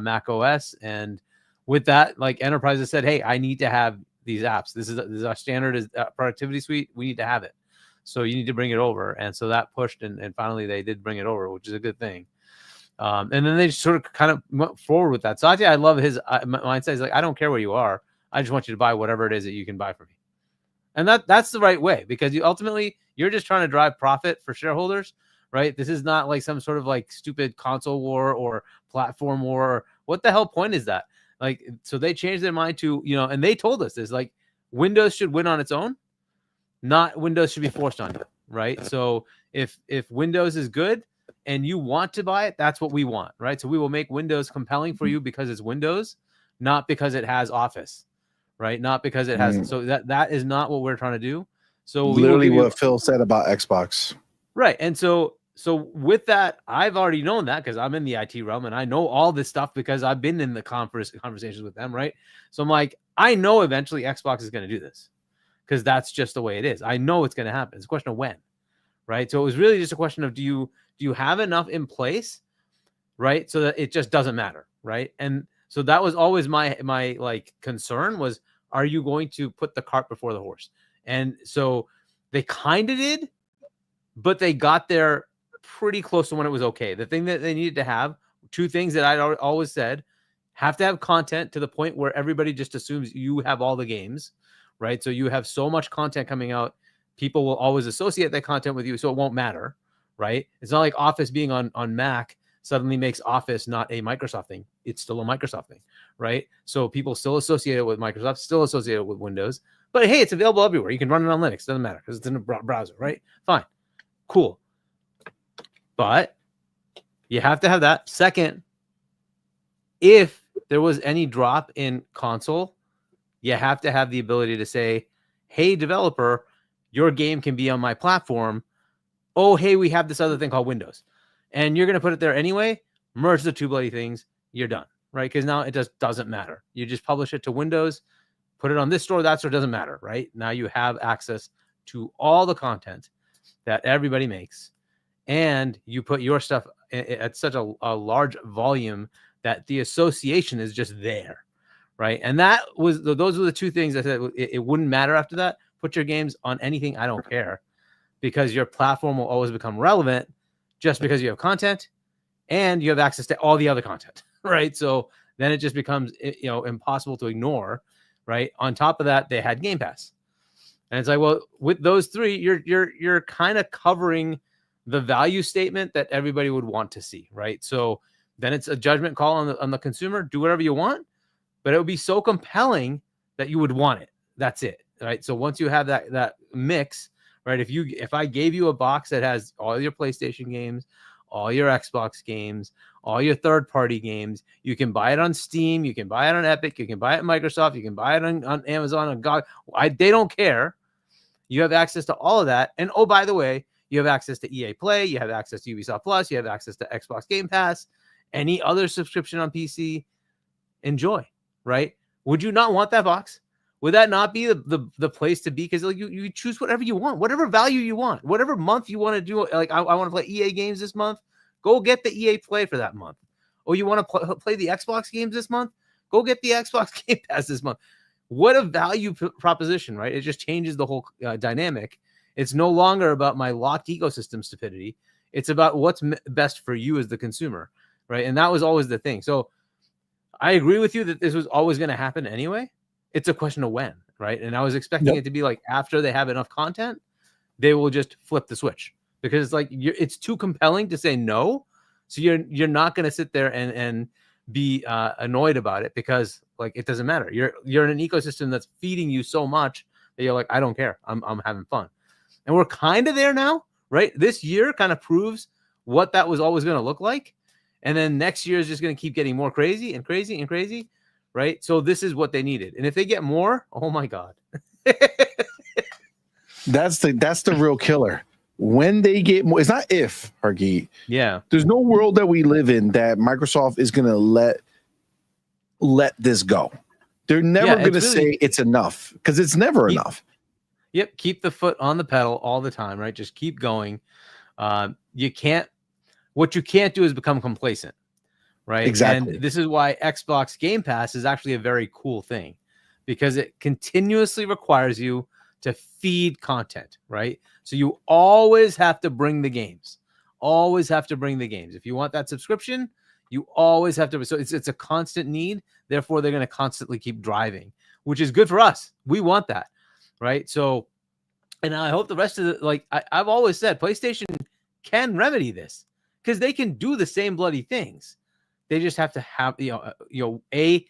Mac OS. And with that, like enterprises said, hey, I need to have these apps. This is our standard productivity suite. We need to have it. So you need to bring it over. And so that pushed and finally they did bring it over, which is a good thing. And then they just sort of kind of went forward with that. Satya, I love his mindset. He's like, I don't care where you are. I just want you to buy whatever it is that you can buy for me. And that's the right way, because you're just trying to drive profit for shareholders, right? This is not like some sort of like stupid console war or platform war. What the hell point is that? Like, so they changed their mind to, and they told us this, like Windows should win on its own, not Windows should be forced on you, right? So if Windows is good and you want to buy it, that's what we want, right? So we will make Windows compelling for you because it's Windows, not because it has Office, right? Not because it has. So that is not what we're trying to do. So literally what Phil said about Xbox. Right. And so with that, I've already known that because I'm in the IT realm and I know all this stuff because I've been in the conversations with them, right? So I'm like, I know eventually Xbox is going to do this because that's just the way it is. I know it's going to happen. It's a question of when, right? So it was really just a question of do you have enough in place, right? So that it just doesn't matter, right? And so that was always my like concern was, are you going to put the cart before the horse? And so they kind of did, but they got there pretty close to when it was okay. The thing that they needed to have, two things that I'd always said, have to have content to the point where everybody just assumes you have all the games, right? So you have so much content coming out, people will always associate that content with you, so it won't matter, right? It's not like Office being on Mac suddenly makes Office not a Microsoft thing. It's still a Microsoft thing, right? So people still associate it with Microsoft, still associate it with Windows. But hey, it's available everywhere. You can run it on Linux. Doesn't matter because it's in a browser, right? Fine. Cool. But you have to have that. Second, if there was any drop in console, you have to have the ability to say, hey, developer, your game can be on my platform. Oh, hey, we have this other thing called Windows. And you're going to put it there anyway. Merge the two bloody things. You're done, right? Because now it just doesn't matter. You just publish it to Windows, put it on this store, that store, doesn't matter, right? Now you have access to all the content that everybody makes. And you put your stuff at such a large volume that the association is just there, right? And those were the two things I said. It wouldn't matter after that. Put your games on anything. I don't care, because your platform will always become relevant just because you have content and you have access to all the other content, right? So then it just becomes impossible to ignore, right? On top of that, they had Game Pass, and it's like, well, with those three, you're kind of covering the value statement that everybody would want to see, right? So then it's a judgment call on the consumer. Do whatever you want, but it would be so compelling that you would want it. That's it, right? So once you have that mix, right? If I gave you a box that has all your PlayStation games, all your Xbox games, all your third-party games, you can buy it on Steam, you can buy it on Epic, you can buy it at Microsoft, you can buy it on Amazon, on GOG. They don't care. You have access to all of that, and oh, by the way, You have access to EA Play, you have access to Ubisoft Plus, you have access to Xbox Game Pass, any other subscription on PC. Enjoy, right? Would you not want that box? Would that not be the place to be? Because like you choose whatever you want, whatever value you want, whatever month you want to do. Like I want to play EA games this month. Go get the EA Play for that month. Or you want to play the Xbox games this month? Go get the Xbox Game Pass this month. What a value proposition, right? It just changes the whole dynamic. It's no longer about my locked ecosystem stupidity. It's about what's best for you as the consumer, right? And that was always the thing. So I agree with you that this was always going to happen anyway. It's a question of when, right? And I was expecting it to be like after they have enough content, they will just flip the switch because it's like it's too compelling to say no. So you're not going to sit there and be annoyed about it because like it doesn't matter. You're in an ecosystem that's feeding you so much that you're like, I don't care. I'm having fun. And we're kind of there now, right? This year kind of proves what that was always going to look like. And then next year is just going to keep getting more crazy and crazy and crazy, right? So this is what they needed. And if they get more, oh my God. That's the real killer. When they get more, it's not if, Hargeet. Yeah. There's no world that we live in that Microsoft is going to let this go. They're never going to say it's enough because it's never enough. Yep. Keep the foot on the pedal all the time, right? Just keep going. What you can't do is become complacent, right? Exactly. And this is why Xbox Game Pass is actually a very cool thing because it continuously requires you to feed content, right? So you always have to bring the games. Always have to bring the games. If you want that subscription, you always have to. So it's a constant need. Therefore, they're going to constantly keep driving, which is good for us. We want that, right? So, and I hope the rest of the I've always said, PlayStation can remedy this because they can do the same bloody things. They just have to have A,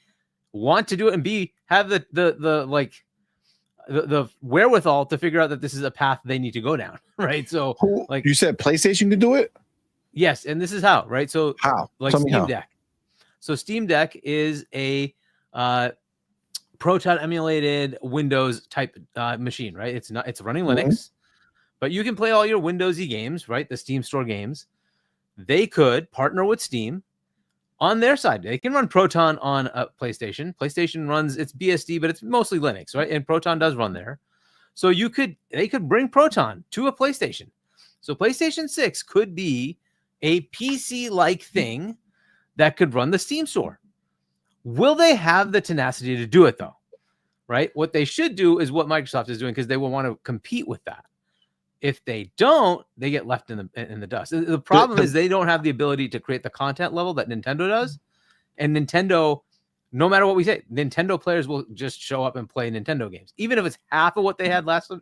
want to do it, and B, have the wherewithal to figure out that this is a path they need to go down, right? So, like you said, PlayStation can do it. Yes, and this is how, right? So, how? Like Tell me Steam how. Deck. So, Steam Deck is a Proton emulated Windows type machine, right? It's running Linux, but you can play all your Windowsy games, right? The Steam Store games. They could partner with Steam on their side. They can run Proton on a PlayStation. PlayStation runs its BSD, but it's mostly Linux, right? And Proton does run there. So they could bring Proton to a PlayStation. So PlayStation 6 could be a PC-like thing that could run the Steam Store. Will they have the tenacity to do it though? Right? What they should do is what Microsoft is doing because they will want to compete with that. If they don't, they get left in the dust. The problem is they don't have the ability to create the content level that Nintendo does. And Nintendo, no matter what we say, Nintendo players will just show up and play Nintendo games. Even if it's half of what they had last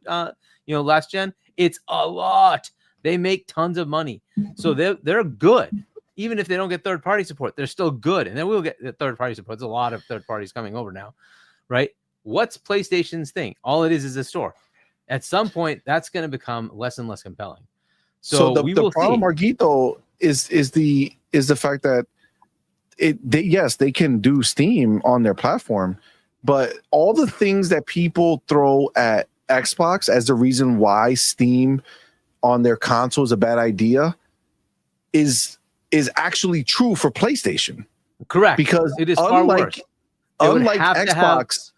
gen, it's a lot. They make tons of money. So they're good. Even if they don't get third-party support, they're still good. And then we'll get the third-party support. There's a lot of third parties coming over now, right? What's PlayStation's thing? All it is a store. At some point, that's going to become less and less compelling. So the problem, Margito, is the fact that they can do Steam on their platform, but all the things that people throw at Xbox as the reason why Steam on their console is a bad idea is actually true for PlayStation. Correct. Because it is far worse. Unlike Xbox.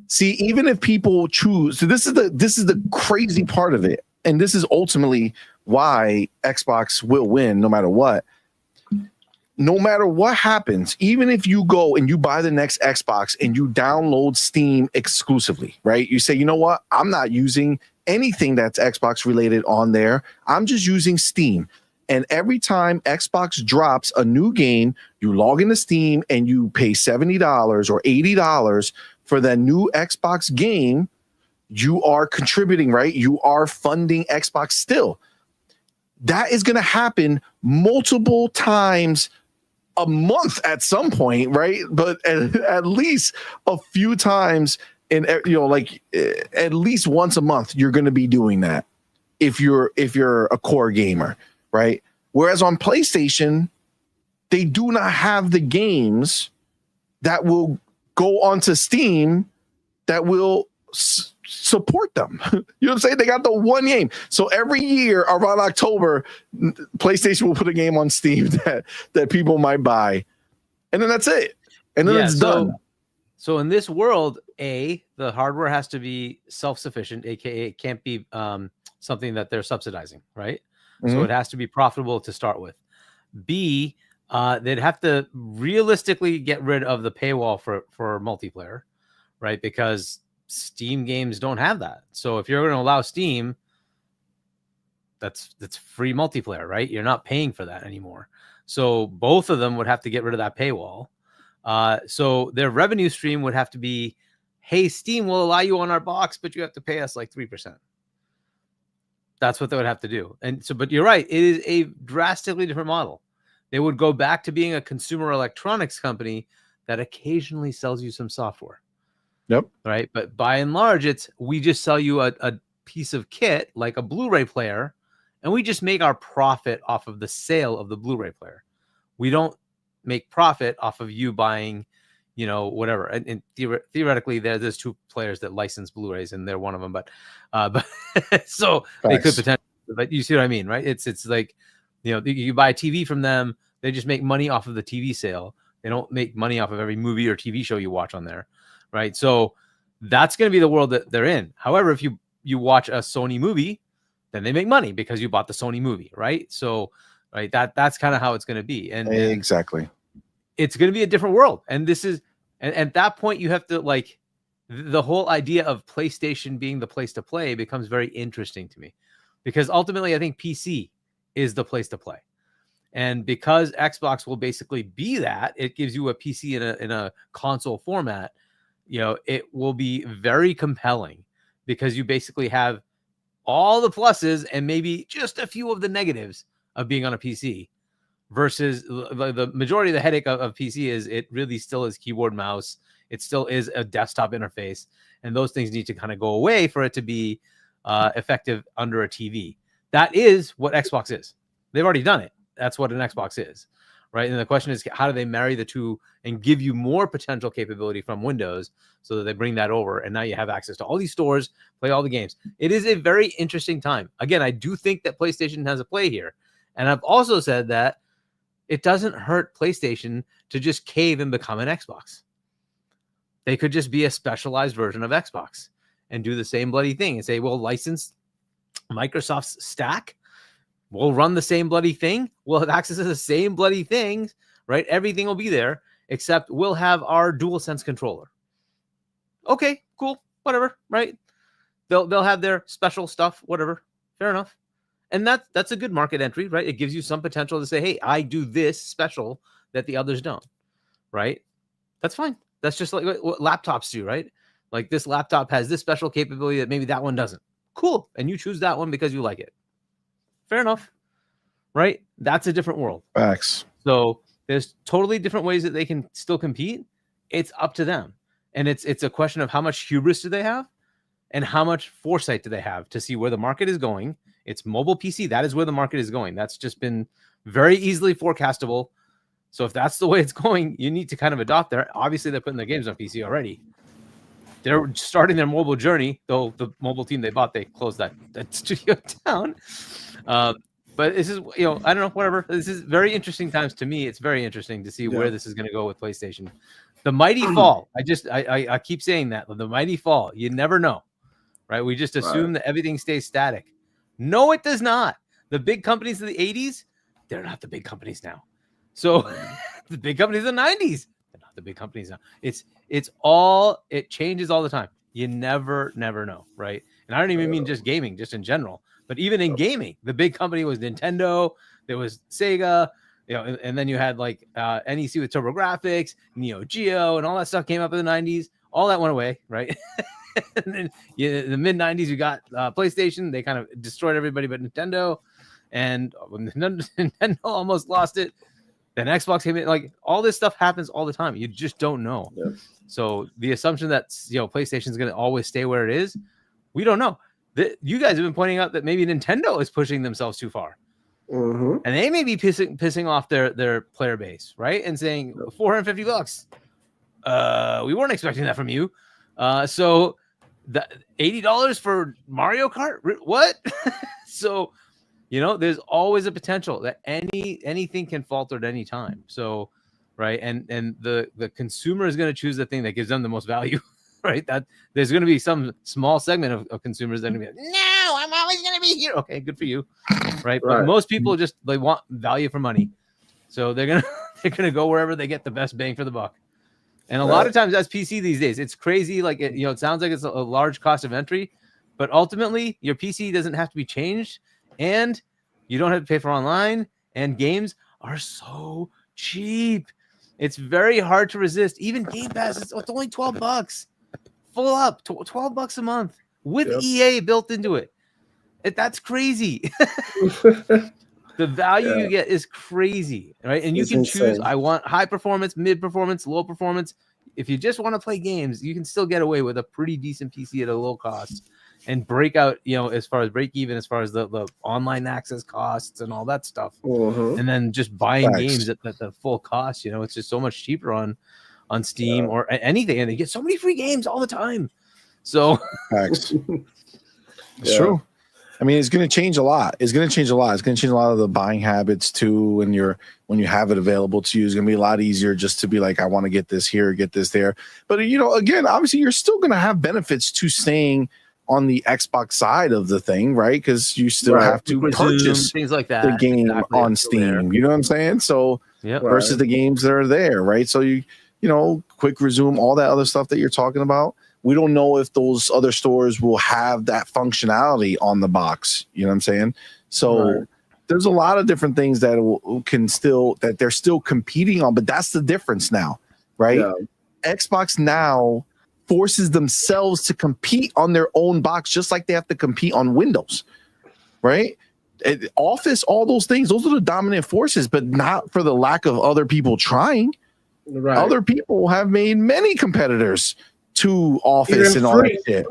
See, even if people choose, so this is the crazy part of it, and this is ultimately why Xbox will win no matter what. No matter what happens, even if you go and you buy the next Xbox and you download Steam exclusively, right? You say, you know what? I'm not using anything that's Xbox related on there. I'm just using Steam. And every time Xbox drops a new game, you log into Steam and you pay $70 or $80 for that new Xbox game. You are contributing, right? You are funding Xbox still. That is going to happen multiple times a month at some point, right? But at least a few times at least once a month, you're going to be doing that if you're a core gamer, right? Whereas on PlayStation, they do not have the games that will go onto Steam that will support them. You know what I'm saying? They got the one game. So every year around October, PlayStation will put a game on Steam that people might buy. And then that's it. And then it's done. So in this world, the hardware has to be self-sufficient, aka it can't be something that they're subsidizing, right? Mm-hmm. So it has to be profitable to start with. B, they'd have to realistically get rid of the paywall for multiplayer, right? Because Steam games don't have that. So if you're going to allow Steam, that's free multiplayer, right? You're not paying for that anymore. So both of them would have to get rid of that paywall. So their revenue stream would have to be, hey, Steam will allow you on our box, but you have to pay us like 3%. That's what they would have to do. And so, but you're right, it is a drastically different model. They would go back to being a consumer electronics company that occasionally sells you some software. Yep. Right. But by and large, we just sell you a piece of kit like a Blu-ray player, and we just make our profit off of the sale of the Blu-ray player. We don't make profit off of you buying, whatever. And theoretically, there's two players that license Blu-rays, and they're one of them. But so they could potentially. But you see what I mean, right? It's like, you buy a TV from them. They just make money off of the TV sale. They don't make money off of every movie or TV show you watch on there, right? So that's going to be the world that they're in. However, if you watch a Sony movie, then they make money because you bought the Sony movie, right? So, right, that's kind of how it's going to be, and exactly, it's going to be a different world. And this is, and at that point, you have to like the whole idea of PlayStation being the place to play becomes very interesting to me, because ultimately, I think PC is the place to play. And because Xbox will basically be that, it gives you a PC in a console format, it will be very compelling because you basically have all the pluses and maybe just a few of the negatives of being on a PC, versus the majority of the headache of PC is it really still is keyboard, mouse. It still is a desktop interface. And those things need to kind of go away for it to be effective under a TV. That is what Xbox is. They've already done it. That's what an Xbox is, right? And the question is, how do they marry the two and give you more potential capability from Windows so that they bring that over, and now you have access to all these stores, play all the games. It is a very interesting time. Again, I do think that PlayStation has a play here. And I've also said that it doesn't hurt PlayStation to just cave and become an Xbox. They could just be a specialized version of Xbox and do the same bloody thing and say, we'll license Microsoft's stack. We'll run the same bloody thing. We'll have access to the same bloody things, right? Everything will be there, except we'll have our DualSense controller. Okay, cool, whatever, right? They'll have their special stuff, whatever. Fair enough. And that's a good market entry, right? It gives you some potential to say, hey, I do this special that the others don't, right? That's fine. That's just like what laptops do, right? Like this laptop has this special capability that maybe that one doesn't. Cool. And you choose that one because you like it. Fair enough, right? That's a different world. Facts. So there's totally different ways that they can still compete. It's up to them. And it's a question of how much hubris do they have and how much foresight do they have to see where the market is going. It's mobile PC. That is where the market is going. That's just been very easily forecastable. So if that's the way it's going, you need to kind of adopt there. Obviously, they're putting their games on PC already. They're starting their mobile journey, though the mobile team they bought, they closed that studio down. But this is, I don't know, whatever. This is very interesting times to me. It's very interesting to see where this is going to go with PlayStation. The mighty fall. I keep saying that. The mighty fall. You never know, right? We just assume that everything stays static. No, it does not. The big companies of the 80s, they're not the big companies now. So the big companies of the 90s, they're not the big companies now. It changes all the time. You never know, right? And I don't even mean just gaming, just in general. But even in gaming, the big company was Nintendo. There was Sega, and then you had like NEC with TurboGrafx, Neo Geo, and all that stuff came up in the 90s. All that went away, right? And then in the mid 90s, you got PlayStation. They kind of destroyed everybody but Nintendo. And when Nintendo almost lost it, then Xbox came in. Like all this stuff happens all the time. You just don't know. Yeah. So the assumption that PlayStation is going to always stay where it is, we don't know. You guys have been pointing out that maybe Nintendo is pushing themselves too far, and they may be pissing off their player base, right? And saying $450. We weren't expecting that from you. So that $80 for Mario Kart? What? So, there's always a potential that anything can falter at any time. So, right, and the consumer is going to choose the thing that gives them the most value, right? That there's going to be some small segment of consumers that are going to be like, no, I'm always going to be here. Okay, good for you, right? But most people just they want value for money, so they're gonna go wherever they get the best bang for the buck. And a lot of times that's PC these days. It's crazy. Like it sounds like it's a large cost of entry, but ultimately your PC doesn't have to be changed, and you don't have to pay for online. And games are so cheap. It's very hard to resist. Even Game Pass, it's only $12, full up, $12 a month with EA built into it. That's crazy. The value you get is crazy, right? And you can choose, I want high performance, mid performance, low performance. If you just want to play games, you can still get away with a pretty decent PC at a low cost and break out, as far as break even, as far as the online access costs and all that stuff. And then just buying games at the full cost, it's just so much cheaper on Steam or anything. And they get so many free games all the time. So it's true. I mean, it's going to change a lot. It's going to change a lot of the buying habits too. When you have it available to you, it's going to be a lot easier just to be like, I want to get this here, get this there. But again, obviously, you're still going to have benefits to staying on the Xbox side of the thing, right? Because you still have to purchase things like that, the game on Steam. You know what I'm saying? So versus the games that are there, right? So quick resume, all that other stuff that you're talking about. We don't know if those other stores will have that functionality on the box. You know what I'm saying? So there's a lot of different things that they're still competing on, but that's the difference now, right? Yeah. Xbox now forces themselves to compete on their own box, just like they have to compete on Windows, right? Office, all those things, those are the dominant forces, but not for the lack of other people trying. Right. Other people have made many competitors to Office and all that shit.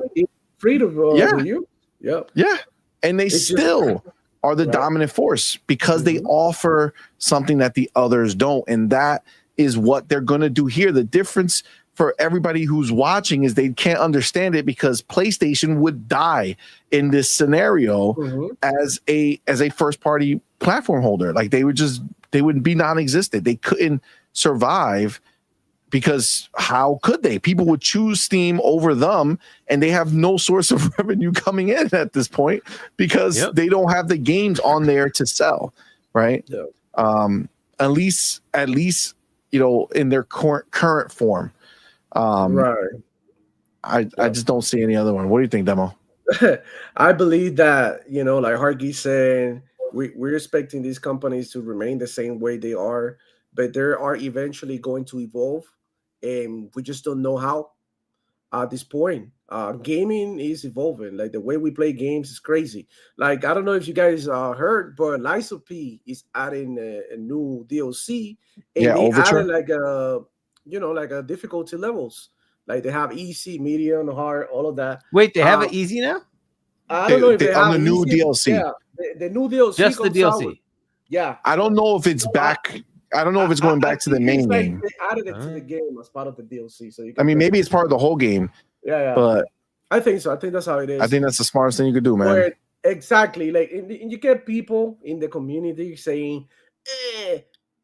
Free to you. Yeah. And they still are the dominant force because they offer something that the others don't. And that is what they're going to do here. The difference for everybody who's watching is they can't understand it because PlayStation would die in this scenario as a first party platform holder. Like they would be non-existent. They couldn't survive. Because how could they? People would choose Steam over them, and they have no source of revenue coming in at this point because they don't have the games on there to sell, right? At least in their current form. I just don't see any other one. What do you think, Demo? I believe that like Hargy saying, we're expecting these companies to remain the same way they are, but they are eventually going to evolve. And we just don't know how at this point. Gaming is evolving. Like the way we play games is crazy. Like, I don't know if you guys heard, but Lies of P is adding a new DLC. And they added like a difficulty levels. Like they have easy, medium, hard, all of that. Wait, they have it easy now? I don't know if they have on the new DLC. Yeah, the new DLC. Just the DLC. I don't know if it's back. I don't know if it's going back to the main game. They added it to the game as part of the DLC. So maybe it's part of the whole game. Yeah. But I think so. I think that's how it is. I think that's the smartest thing you could do, man. Exactly. Like, and you get people in the community saying,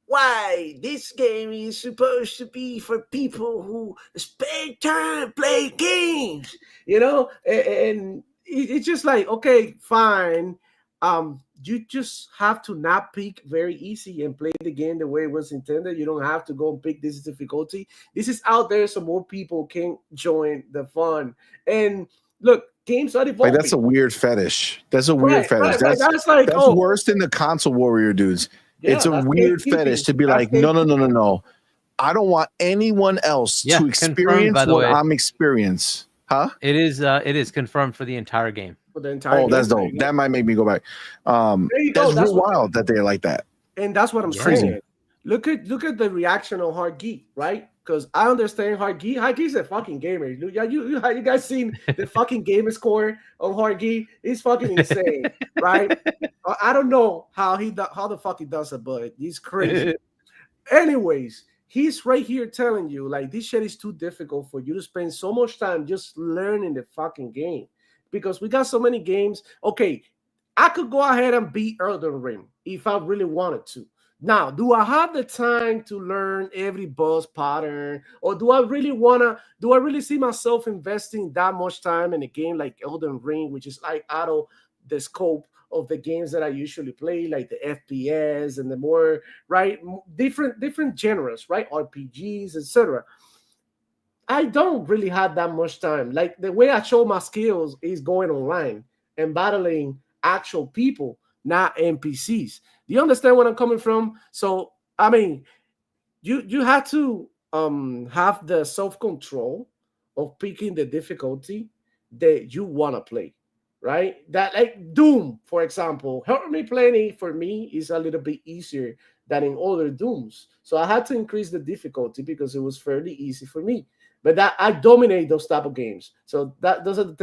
why this game is supposed to be for people who spend time playing games, and it's just like, okay, fine. You just have to not pick very easy and play the game the way it was intended. You don't have to go and pick this difficulty. This is out there so more people can join the fun. And look, games are evolving. Like, that's a weird fetish. That's a weird fetish. That's worse than the console warrior dudes. Yeah, it's a weird fetish to be like, no. I don't want anyone else to experience what I'm experiencing. Huh? It is confirmed for the entire game. That's dope. That might make me go back. That's real wild that they're like that. And that's what I'm saying. Look at the reaction on Hard Geek, right? Because I understand Hard Geek. Hard Geek's a fucking gamer. You guys seen the fucking gamer score on Hard Geek? It's fucking insane, right? I don't know how the fuck he does it, but he's crazy. Anyways, he's right here telling you like this shit is too difficult for you to spend so much time just learning the fucking game, because we got so many games. Okay, I could go ahead and beat Elden Ring if I really wanted to. Now, do I have the time to learn every boss pattern, or do I really see myself investing that much time in a game like Elden Ring, which is like out of the scope of the games that I usually play, like the FPS and the more right different genres, right? RPGs, etc. I don't really have that much time. Like the way I show my skills is going online and battling actual people, not NPCs. Do you understand where I'm coming from? So I mean, you have to have the self-control of picking the difficulty that you want to play, right? That like Doom, for example, help me playing for me is a little bit easier than in other Dooms. So I had to increase the difficulty because it was fairly easy for me. But that I dominate those type of games. So those are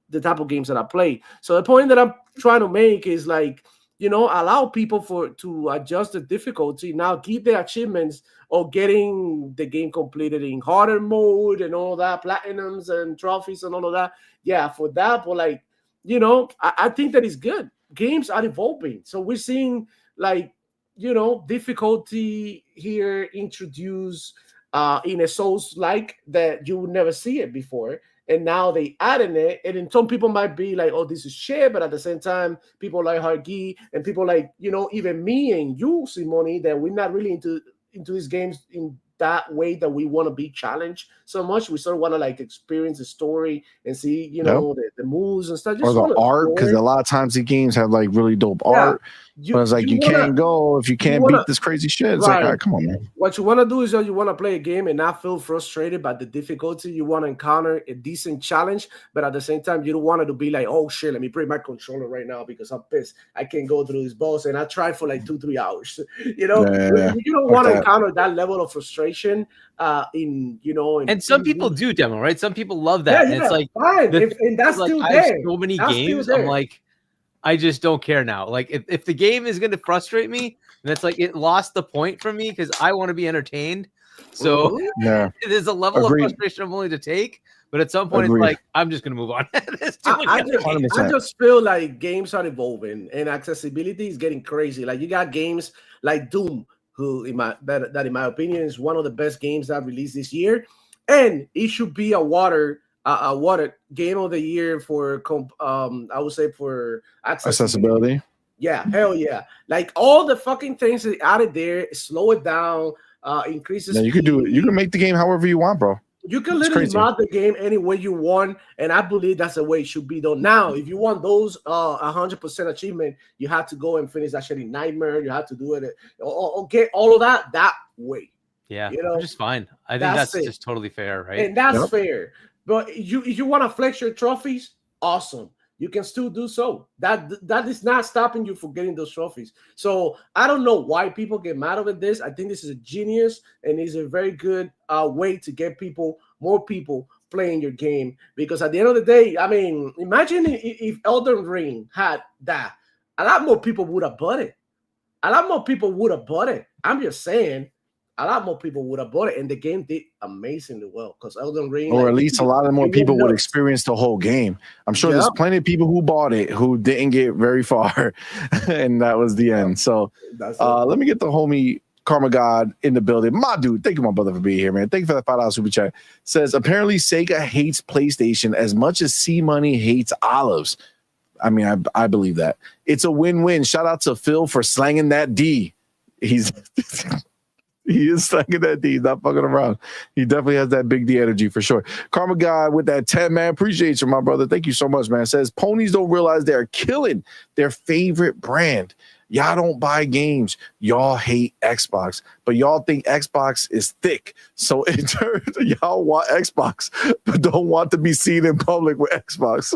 the type of games that I play. So the point that I'm trying to make is like, allow people to adjust the difficulty. Now keep the achievements of getting the game completed in harder mode and all that, platinums and trophies and all of that. Yeah, for that, but like, I think that is good. Games are evolving. So we're seeing like, difficulty here introduced in a Souls like that you would never see it before. And now they adding it, and then some people might be like, "Oh, this is shit," but at the same time, people like Hargi and people like even me and you, CMoney, that we're not really into these games in that way that we want to be challenged so much. We sort of want to like experience the story and see, the moves and stuff. Or the art, because a lot of times the games have like really dope art. But it's like you can't go if you can't beat this crazy shit. It's like, all right, come on, man. What you want to do is you want to play a game and not feel frustrated by the difficulty. You want to encounter a decent challenge, but at the same time, you don't want it to be like, oh shit, let me bring my controller right now because I'm pissed. I can't go through this boss, and I tried for like 2-3 hours. You don't want to encounter that level of frustration. And some people do demo, right? Some people love that. And it's like, fine. And that's like, still I there. have so many games. I'm like, I just don't care now. Like if the game is going to frustrate me, then it's like it lost the point for me because I want to be entertained. So there's a level of frustration I'm willing to take. But at some point, it's like, I'm just going to move on. I just feel like games are evolving and accessibility is getting crazy. Like you got games like Doom, who in my opinion is one of the best games that released this year. And it should be a water game of the year for I would say for accessibility. Yeah, hell yeah! Like all the fucking things that added there, slow it down, increases. Yeah, you can do it. You can make the game however you want, bro. You can literally mod the game any way you want, and I believe that's the way it should be done. Now, if you want those 100% achievement, you have to go and finish that shit in Nightmare. You have to do it or get all of that way. Yeah, which is fine. I think that's just totally fair, right? And that's fair. But if you want to flex your trophies, awesome. You can still do so. That is not stopping you from getting those trophies. So I don't know why people get mad over this. I think this is a genius and is a very good way to get more people playing your game. Because at the end of the day, I mean, imagine if Elden Ring had that. A lot more people would have bought it. I'm just saying. A lot more people would have bought it, and the game did amazingly well because Elden Ring, or at least a lot of more people would experience the whole game. I'm sure there's plenty of people who bought it who didn't get very far, and that was the end. So let me get the homie Karma God in the building. My dude, thank you, my brother, for being here, man. Thank you for that $5 super chat. Says apparently Sega hates PlayStation as much as CMoney hates olives. I mean, I believe that. It's a win-win. Shout out to Phil for slanging that D. He is slanging that D. He's not fucking around. He definitely has that big D energy for sure. Karma Guy with that 10, man. Appreciate you, my brother. Thank you so much, man. Says ponies don't realize they're killing their favorite brand. Y'all don't buy games. Y'all hate Xbox, but y'all think Xbox is thick. So in turn, y'all want Xbox, but don't want to be seen in public with Xbox.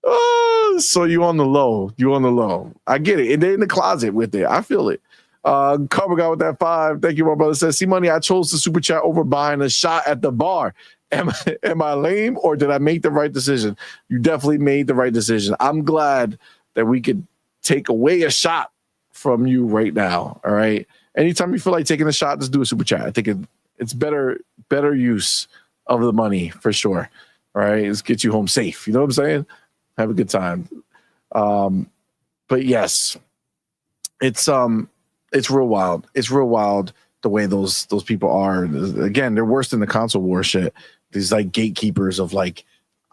Oh, so you on the low. I get it. And they're in the closet with it. I feel it. Cover guy with that 5. Thank you, my brother. Says, CMoney, I chose the super chat over buying a shot at the bar. Am I lame or did I make the right decision? You definitely made the right decision. I'm glad that we could take away a shot from you right now. All right. Anytime you feel like taking a shot, just do a super chat. I think it's better use of the money for sure. All right. Let's get you home safe. You know what I'm saying? Have a good time. But yes, it's real wild. It's real wild the way those people are. Again, they're worse than the console war shit. These like gatekeepers of like,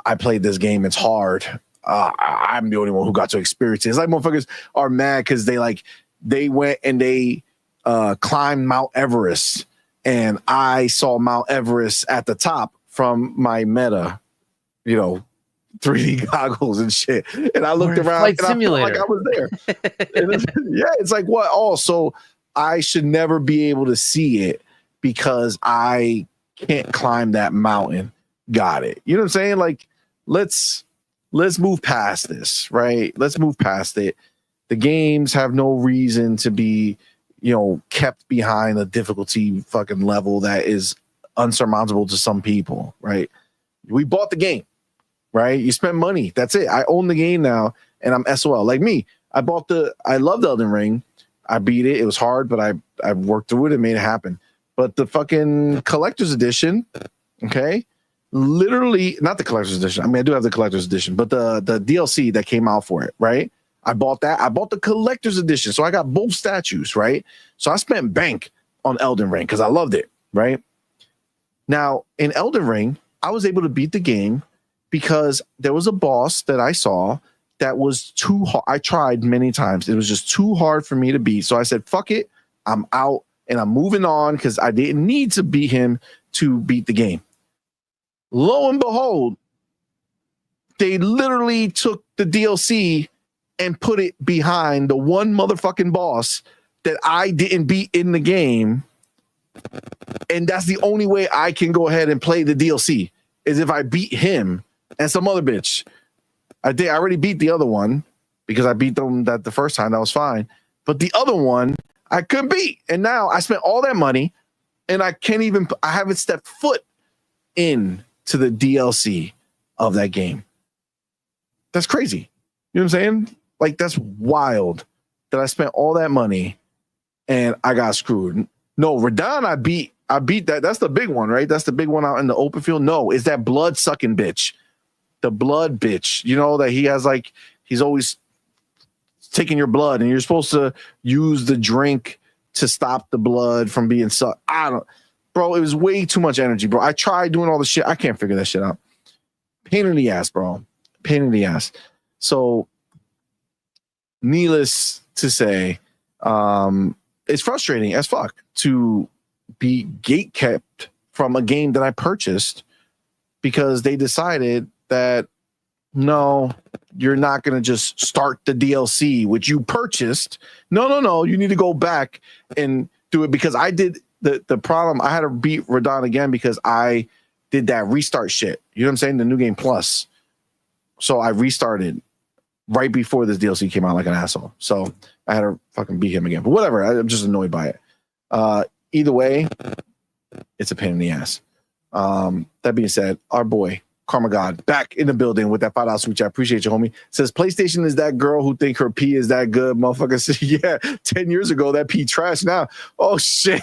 I played this game, it's hard. I'm the only one who got to experience it. It's like motherfuckers are mad because they went and they climbed Mount Everest, and I saw Mount Everest at the top from my Meta, 3D goggles and shit. And I looked around and simulator. I felt like I was there. It's like what? Oh, so I should never be able to see it because I can't climb that mountain. Got it. You know what I'm saying? Like, let's move past this, right? Let's move past it. The games have no reason to be, kept behind a difficulty fucking level that is unsurmountable to some people, right? We bought the game, right? You spent money. That's it. I own the game now, and I'm SOL. Like me, I loved Elden Ring. I beat it. It was hard, but I worked through it and made it happen. But the fucking collector's edition, okay? Literally, not the collector's edition. I mean, I do have the collector's edition, but the DLC that came out for it, right? I bought that. I bought the collector's edition. So I got both statues, right? So I spent bank on Elden Ring because I loved it, right? Now, in Elden Ring, I was able to beat the game because there was a boss that I saw that was too hard. I tried many times. It was just too hard for me to beat. So I said, fuck it. I'm out and I'm moving on because I didn't need to beat him to beat the game. Lo and behold, they literally took the DLC and put it behind the one motherfucking boss that I didn't beat in the game. And that's the only way I can go ahead and play the DLC is if I beat him and some other bitch. I already beat the other one because I beat them that the first time. That was fine. But the other one I couldn't beat. And now I spent all that money and I haven't stepped foot in to the DLC of that game. That's crazy. You know what I'm saying? Like, that's wild that I spent all that money and I got screwed. No, Radon, I beat that. That's the big one, right? That's the big one out in the open field. No, it's that blood sucking bitch. The blood bitch. That he has he's always taking your blood and you're supposed to use the drink to stop the blood from being sucked. Bro, it was way too much energy, bro. I tried doing all the shit. I can't figure that shit out. Pain in the ass, bro. Pain in the ass. So, needless to say, it's frustrating as fuck to be gatekept from a game that I purchased because they decided that, no, you're not going to just start the DLC, which you purchased. No. You need to go back and do it because I did the problem. I had to beat Radon again because I did that restart shit. You know what I'm saying? The new game plus. So I restarted right before this DLC came out like an asshole. So I had to fucking beat him again. But whatever. I'm just annoyed by it. Either way, it's a pain in the ass. That being said, our boy, Karma God, back in the building with that $5 switch. I appreciate you, homie. Says PlayStation is that girl who think her pee is that good. Motherfucker said, yeah, 10 years ago, that pee trash now. Oh, shit.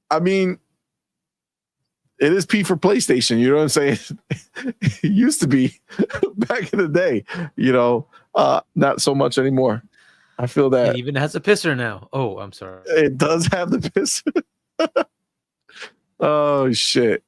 I mean, it is pee for PlayStation. You know what I'm saying? It used to be back in the day, not so much anymore. I feel that. It even has a pisser now. Oh, I'm sorry. It does have the pisser. Oh, shit.